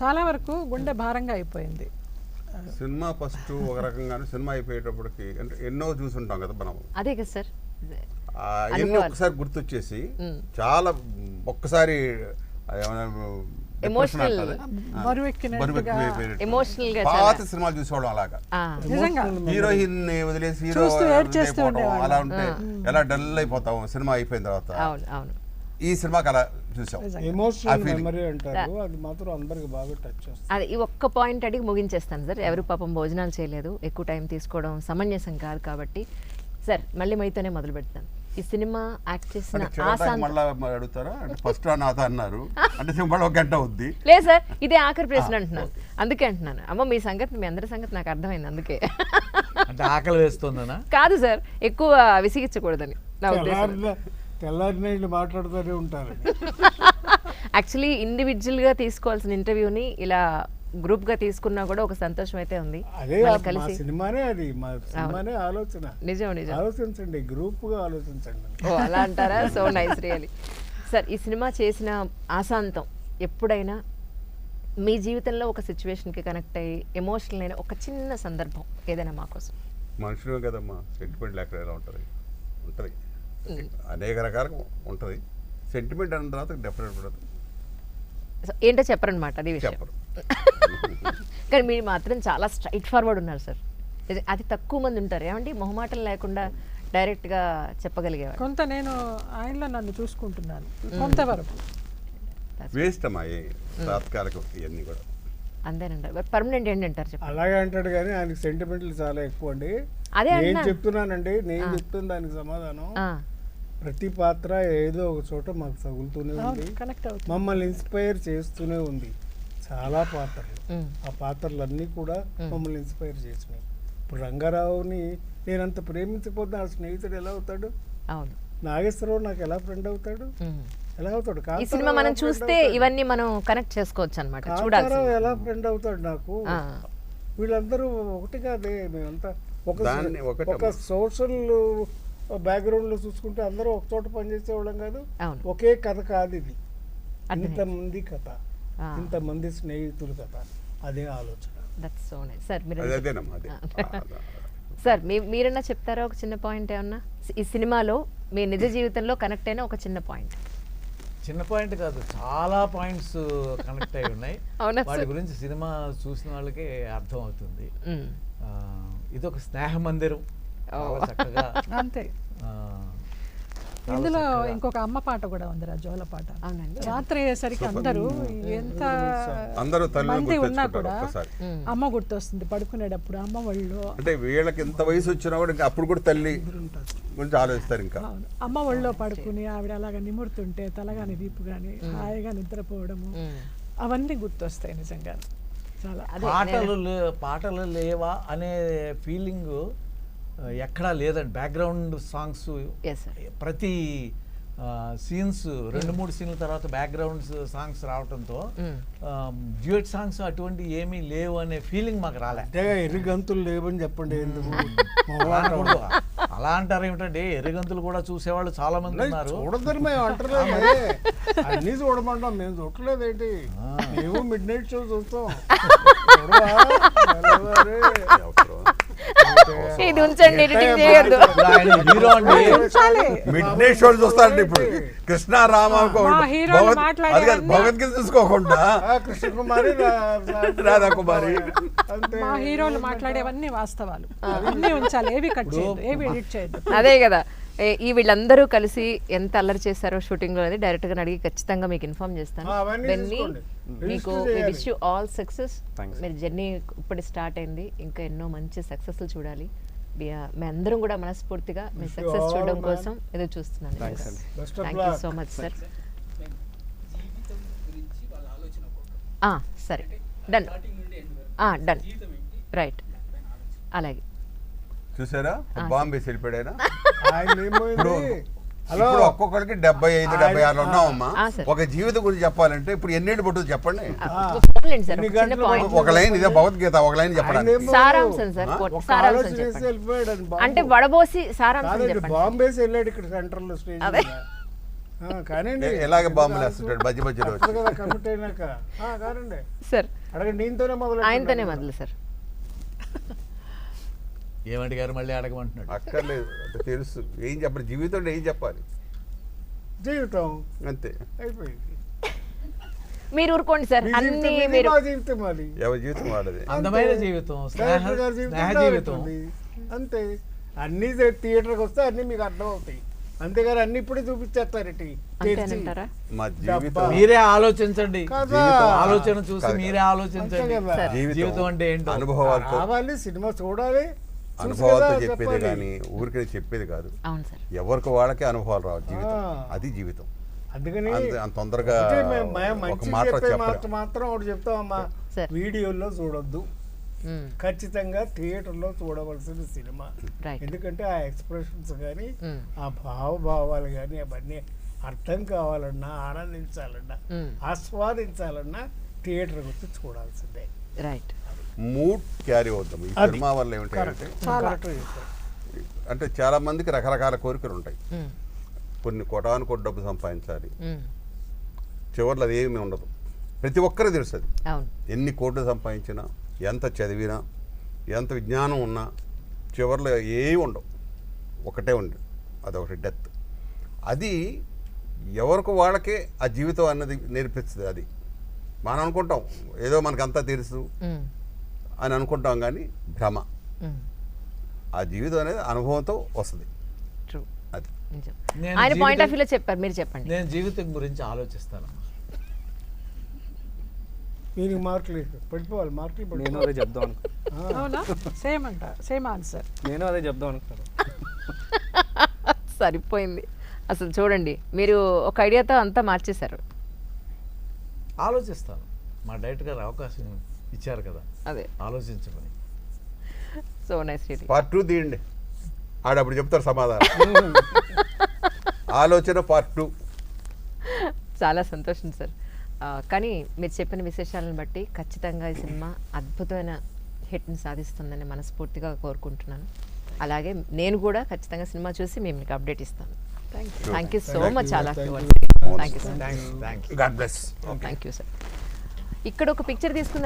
చాలా వరకు గుండె భారంగా అయిపోయింది.
సినిమా ఫస్ట్ ఒక రకంగానే సినిమా అయిపోయేటప్పటికి అంటే ఎన్నో చూసుంటాం కదా మనం.
అదే కదా సార్.
ఎన్నో ఒక్కసారి గుర్తొచ్చేసి చాలా ఒక్కసారి
Emotional.
బరువెక్కినట్టుగా
ఎమోషనల్ గా
పాత సినిమాలు చూసేవాళ్ళం అలాగా.
నిజంగా
హీరోయిన్ ని వదిలేసి హీరో
చూస్తూ ఏడ్చేస్తూ ఉండేవాళ్ళం.
అలా ఉంటే ఎలా డల్ అయిపోతాం సినిమా అయిపోయిన తర్వాత.
అవును అవును.
ఈ సినిమాకి అలా చూసాం.
ఎమోషనల్
ఆ feeling.
మెమరీ అంటారు, అది మాత్రం అందరికి బాగా టచ్ చేస్తుంది.
అది ఈ ఒక్క పాయింట్ అడిగి ముగించేస్తాను సార్. ఎవరు పాపం భోజనాలు చేయలేదు, ఎక్కువ టైం తీసుకోవడం సమంజసం కాదు కాబట్టి సార్ మళ్ళీ మీతోనే మొదలు పెడతాను. ఈ సినిమా యాక్ట్ చేసిన
అంటే చివరి
ఆశాంత్
మళ్ళీ అడుగుతారా అంటే ఫస్ట్ నాథ అన్నారు అంటే మళ్ళీ ఒక గంట అవుద్ది.
లేదు సార్, ఇదే ఆఖరి ప్రశ్న అంటున్నాను. అందుకే అంటున్నాను. అమ్మ మీ సంగతి, మీ అందరి సంగతి నాకు అర్థమైంది. అందుకే
అంటే ఆకలి వేస్తుందనా?
కాదు సార్, ఎక్కువ విసిగించకూడదని నా ఉద్దేశం.
తెల్లారి నీళ్ళు మాట్లాడుతూనే ఉంటారు.
యాక్చువల్లీ ఇండివిజువల్గా తీసుకోవాల్సిన ఇంటర్వ్యూని ఇలా గ్రూప్గా తీసుకున్నా కూడా ఒక సంతోషం అయితే ఉంది.
అదే
మళ్ళీ
మా
కలిసి
సినిమానే, అది మా సినిమానే ఆలోచన.
నిజం నిజం.
ఆలోచించండి, గ్రూప్ గా ఆలోచించండి.
ఓ అలా అంటారా? So nice really. సార్ ఈ సినిమా చేసిన ఆశాంతం ఎప్పుడైనా మీ జీవితంలో ఒక సిచ్యువేషన్కి కనెక్ట్ అయ్యి ఎమోషనల్ అయిన ఒక చిన్న సందర్భం ఏదైనా మా కోసం?
మనుషులే కదమ్మా, సెంటిమెంట్ లేకుండా ఎలా ఉంటుంది? ఉంటుంది, అనేక రకాలుగా ఉంటుంది. సెంటిమెంట్ అన్న తర్వాత డెఫినెట్ ఉంటుంది.
సో ఏంటో చెప్పరనమాట, అది విషయం.
చెప్పరు.
కానీ మీరు మాత్రం చాలా స్ట్రైట్ ఫార్వర్డ్ ఉన్నారు సార్. అది తక్కువ మంది ఉంటారు ఏమండి మొహమాటం లేకుండా డైరెక్ట్గా చెప్పగలిగేవారు.
కొంత నేను ఆయనలో నన్ను చూసుకుంటున్నాను కొంతవరకు.
వేస్ట్ అమ్మా ఈ తాత్కాలికం ఇవన్నీ కూడా.
అంతేనంటారు. పర్మనెంట్ ఏంటంటారు చెప్పండి.
అలాగే అంటాడు కానీ ఆయనకి సెంటిమెంట్లు చాలా ఎక్కువ అండి.
అదే
నేను
అంటున్నా.
చెప్తున్నానండి, నేను చెప్తున్న దానికి సమాధానం
ఆ,
ప్రతి పాత్ర ఏదో ఒక చోట మాకు తగులుతూనే ఉంది,
కనెక్ట్ అవుతుంది.
మమ్మల్ని ఇన్స్పైర్ చేస్తూనే ఉంది. చాలా పాత్రలు,
ఉమ్,
ఆ పాత్రలన్నీ కూడా మమ్మల్ని ఇన్స్పైర్ చేసినాయి. ఇప్పుడు రంగారావుని నేనంత ప్రేమించకపోతే ఆ స్నేహితుడు ఎలా అవుతాడు?
అవును.
నాగేశ్వరరావు నాకు ఎలా ఫ్రెండ్ అవుతాడు?
ఉమ్.
ఎలా అవుతాడు?
ఈ సినిమా మనం చూస్తే ఇవన్నీ మనం కనెక్ట్ చేసుకోవచ్చు అనమాట. చూడాలి.
కాంతారావు ఎలా ఫ్రెండ్ అవుతాడు నాకు?
ఆ,
వీళ్ళందరూ ఒకటి కాదే, మేమంతా
దాన్ని ఒకటే
ఒక సోషల్ బ్యాక్గ్రౌండ్ లో చూసుకుంటే అందరూ ఒక చోట పనిచేసేవాళ్ళం కాదు.
అవును.
ఒకే కథ కాదు ఇది,
అర్థమైంది.
ఇంతమంది కథ,
ఆ.
ఇంతమంది స్నేహితుల కథ, అదే ఆలోచన.
That's so nice sir. మీరు
అది అదేనమ్మా అదే.
సార్ మీరన్నా చెప్తారా ఒక చిన్న పాయింట్ ఏమన్నా ఈ సినిమాలో మీ నిజ జీవితంలో కనెక్ట్ అయిన ఒక చిన్న పాయింట్?
చిన్న పాయింట్ కాదు, చాలా పాయింట్స్ కనెక్ట్ అయి ఉన్నాయి.
అవునా
వాటి
సార్?
గురించి సినిమా చూసిన వాళ్ళకి అర్థం అవుతుంది.
ఉమ్.
ఇది ఒక స్నేహ మందిరం, చాలా చక్కగా
అంతే.
ఆ, చాలా
ఇందులో
చక్కగా.
ఇంకొక అమ్మ పాట కూడా ఉందిరా, జోల పాట.
అవునండి.
రాత్రి అయ్యేసరికి అందరూ ఎంత
అందరూ తల్లిని
మంది ఉన్నా
గుర్తెచ్చుకుంటారు
కూడా
ఒక్కసారి.
అమ్మ గుర్తొస్తుంది పడుకునేటప్పుడు. అమ్మ ఒళ్ళో,
అంటే వీళ్ళకి ఎంత వయసు వచ్చినా కూడా ఇంకా అప్పుడు కూడా తల్లి గురించి ఆలోచిస్తారు ఇంకా.
అవును, అమ్మ ఒళ్ళో పడుకుని ఆవిడ అలాగా నిమురుతుంటే తలగాని వీపు కానీ హాయిగా నిద్రపోవడము, అవన్నీ గుర్తొస్తాయి నిజంగా. చాలా
పాటలు లేవా అనే ఫీలింగ్ ఎక్కడా లేదండి. Background songs
yes sir.
ప్రతి సీన్స్ 2-3 సీన్ల తర్వాత బ్యాక్గ్రౌండ్ సాంగ్స్ రావడంతో డ్యూయట్ సాంగ్స్ అటువంటి ఏమీ లేవు అనే ఫీలింగ్ మాకు రాలే.
అంటే ఎర్రి గంతులు లేవని చెప్పండి ఎందుకు?
అలా అనకూడదు. అలా అంటారు ఏమిటంటే ఎర్రగంతులు కూడా చూసేవాళ్ళు చాలా మంది ఉన్నారు.
చూడద్దని మేము అంటలేదు, అన్ని చూడమంటాం, మేము చూడలేదు ఏంటి? మేము మిడ్ నైట్ షో చూస్తాం. చూడవా? తెల్లవారే.
ఇది ఉంచండి, ఎడిటింగ్ చేయొద్దు.
ఆయన హీరో అండి.
ఉంచాలి.
మిడ్ నైట్ షోలు చూస్తారండి ఇప్పుడు. కృష్ణ రామ
మా హీరోలు మాట్లాడేవన్నీ-
భగవద్గీత చూసుకోకుండా
కృష్ణకుమారి
రాధాకుమారి.
అంతే.
మా హీరోలు మాట్లాడేవన్నీ వాస్తవాలు, అన్నీ ఉంచాలి, ఏవి కట్ చేయొద్దు, ఏవి ఎడిట్ చేయొద్దు.
అదే కదా, ఈ వీళ్ళందరూ కలిసి ఎంత అల్లరి చేశారో షూటింగ్ లో అనేది డైరెక్ట్ గా అడిగి ఖచ్చితంగా మీకు ఇన్ఫార్మ్ చేస్తాను.
అవన్నీ
బెన్నీ,
చూసుకోండి.
మీకు
register
wish you all success.
Thanks.
మీరు జర్నీ ఇప్పుడు స్టార్ట్ అయింది, ఇంకా ఎన్నో మంచి సక్సెస్లు చూడాలి. మేమందరం కూడా మనస్ఫూర్తిగా మీ
Wish you
సక్సెస్
all,
చూడడం
man.
కోసం ఎదురు చూస్తున్నాను.
Thanks, sir.
Best of
thank you
luck.
So much sir. సరే, డన్ డన్, రైట్, అలాగే.
చూసారా బాంబే వెళ్ళిపోయాడా?
ఆయన ఏమైంది? హలో
ఇప్పుడు ఒక్కొక్కరికి 75, 76 ఉన్నామమ్మా.
సార్.
ఒక జీవితం గురించి చెప్పాలంటే ఇప్పుడు ఎన్నేళ్ళు పట్టుతుంది చెప్పండి.
ఫోన్లేండి సార్,
ఎన్ని
ఒక చిన్న
గంటలు
పాయింట్.
ఒక లైన్ ఇదే భగవద్గీత, ఒక లైన్ చెప్పడానికి.
ఆయన ఏమో
సారాంశం సార్,
ఒక
సారాంశం
ఆలోచన చేసి
చెప్పండి.
వెళ్ళిపోయాడు అని బాంబే.
అంటే వడబోసి సారాంశం
కాదండి,
చెప్పండి.
బాంబేసి వెళ్ళాడు ఇక్కడ సెంటర్ లో స్టేజ్
అదే.
కానీ
ఎలాగ బాంబులు వేస్తుంటాడు మధ్య మధ్యలో వచ్చి.
కదా కమిట్ అయినాక కాదండి,
సార్
అడగండి, దీంతోనే మొదలు
ఆయనతోనే మొదలు సార్.
ఏమడిగారు మళ్ళీ అడగమంటున్నాడు.
అక్కర్లేదు, అంటే తెలుసు ఏం చెప్పాలి, జీవితంలో ఏం చెప్పాలి
జీవితం
అంతే.
అయిపోయింది.
మీరు ఊరుకోండి సార్,
మీ
అన్ని
జీవితం ఇది,
మీరు
మా జీవితం అది.
ఎవరి జీవితం వాడది.
అందమైన జీవితం,
డైరెక్టర్ గారి
స్నేహ
జీవితం
జీవితం.
ఉంది. అంతే, అన్ని థియేటర్కి వస్తే అన్ని మీకు అర్థం అవుతాయి. అంతేగాని అన్ని ఇప్పుడే చూపించేస్తారు ఇటు తెరిచి.
అంతేనంటారా?
మా జీవితం
మీరే ఆలోచించండి,
కదా.
ఆలోచన చూసి
కాదు.
మీరే ఆలోచించండి.
అంతే కదా.
జీవితం అంటే ఏంటో
అనుభవాలతో
రావాలి, సినిమా చూడాలి, చూసి
అనుభవాలతో
కదా
చెప్పేది
చెప్పాలి.
కానీ ఊరికే చెప్పేది కాదు.
అవును సార్.
ఎవరికి వాళ్ళకే అనుభవాలు రావు. జీవితం అది జీవితం.
అందుకని
అంత తొందరగా
అంటే మేము
ఒక
మంచి
మాట
చెప్పే మాట
చెప్పలేం.
మాత్రం ఒకటి చెప్తామమ్మా,
సార్.
వీడియోలో చూడొద్దు,
మ్మ్.
ఖచ్చితంగా థియేటర్లో చూడవలసిన సినిమా.
రైట్.
ఎందుకంటే ఆ ఎక్స్ప్రెషన్స్ కానీ
మ్మ్.
ఆ భావభావాలు కానీ అవన్నీ అర్థం కావాలన్నా, ఆనందించాలన్నా,
మ్మ్.
ఆస్వాదించాలన్నా థియేటర్కి వచ్చి చూడాల్సిందే.
రైట్.
మూడ్ క్యారీ అవుతాం. ఈ
అది.
సినిమా వల్ల ఏమిటంటే
కరెక్ట్గా చెప్పారు.
అంటే చాలా మందికి రకరకాల కోరికలు ఉంటాయి.
మ్మ్.
కొన్ని కోటాను కోటి డబ్బు సంపాదించాలి,
మ్మ్.
చివర్లో అది ఏమీ ఉండదు. ప్రతి ఒక్కరికి తెలుసు అది.
అవును.
ఎన్ని కోట్లు సంపాదించినా, ఎంత చదివినా, ఎంత విజ్ఞానం ఉన్నా చివర్లో ఏమి ఉండవు. ఒకటే ఉంది, అదొకటి డెత్. అది ఎవరికి వాళ్ళకే ఆ జీవితం అన్నది నేర్పిస్తుంది. అది మనం అనుకుంటాం ఏదో మనకంతా తెలుసు
మ్మ్.
అని అనుకుంటాం, కానీ భ్రమ.
మ్మ్.
ఆ జీవితం అనేది అనుభవంతో వస్తుంది.
ట్రూ.
అది
నిజం.
నేను
ఆయన పాయింట్
జీవితం-
ఆఫ్ వ్యూలో చెప్పారు, మీరు చెప్పండి.
నేను జీవితం గురించి ఆలోచిస్తాను.
దీనికి మార్కులు పడిపోవాలి, మార్కులు
నేను
పడిపోవాలి.
అదే చెప్దాం అనుకున్నాను.
అవునా? సేమ్ అంట, సేమ్ ఆన్సర్.
నేను అదే చెప్దాం అనుకున్నాను.
సరిపోయింది. అసలు చూడండి, మీరు ఒక ఐడియాతో అంతా మార్చేశారు.
ఆలోచిస్తాను. మా డైరెక్టర్ గారు అవకాశం ఇచ్చారు కదా,
అదే.
ఆలోచించమని.
So nice reading.
పార్ట్ 2 తీయండి, ఆడప్పుడు చెప్తారు సమాధానం. ఆలోచన పార్ట్ 2.
చాలా సంతోషం సార్. కానీ మీరు చెప్పిన విశేషాలను బట్టి ఖచ్చితంగా ఈ సినిమా అద్భుతమైన హిట్ని సాధిస్తుందని మనస్ఫూర్తిగా కోరుకుంటున్నాను. అలాగే నేను కూడా ఖచ్చితంగా సినిమా చూసి మేము మీకు అప్డేట్ ఇస్తాను. Thank you so much. చాలా thank you sir.
Thank you.
God bless.
Thank you sir. ఇక్కడ ఒక పిక్చర్ తీసుకుందాం.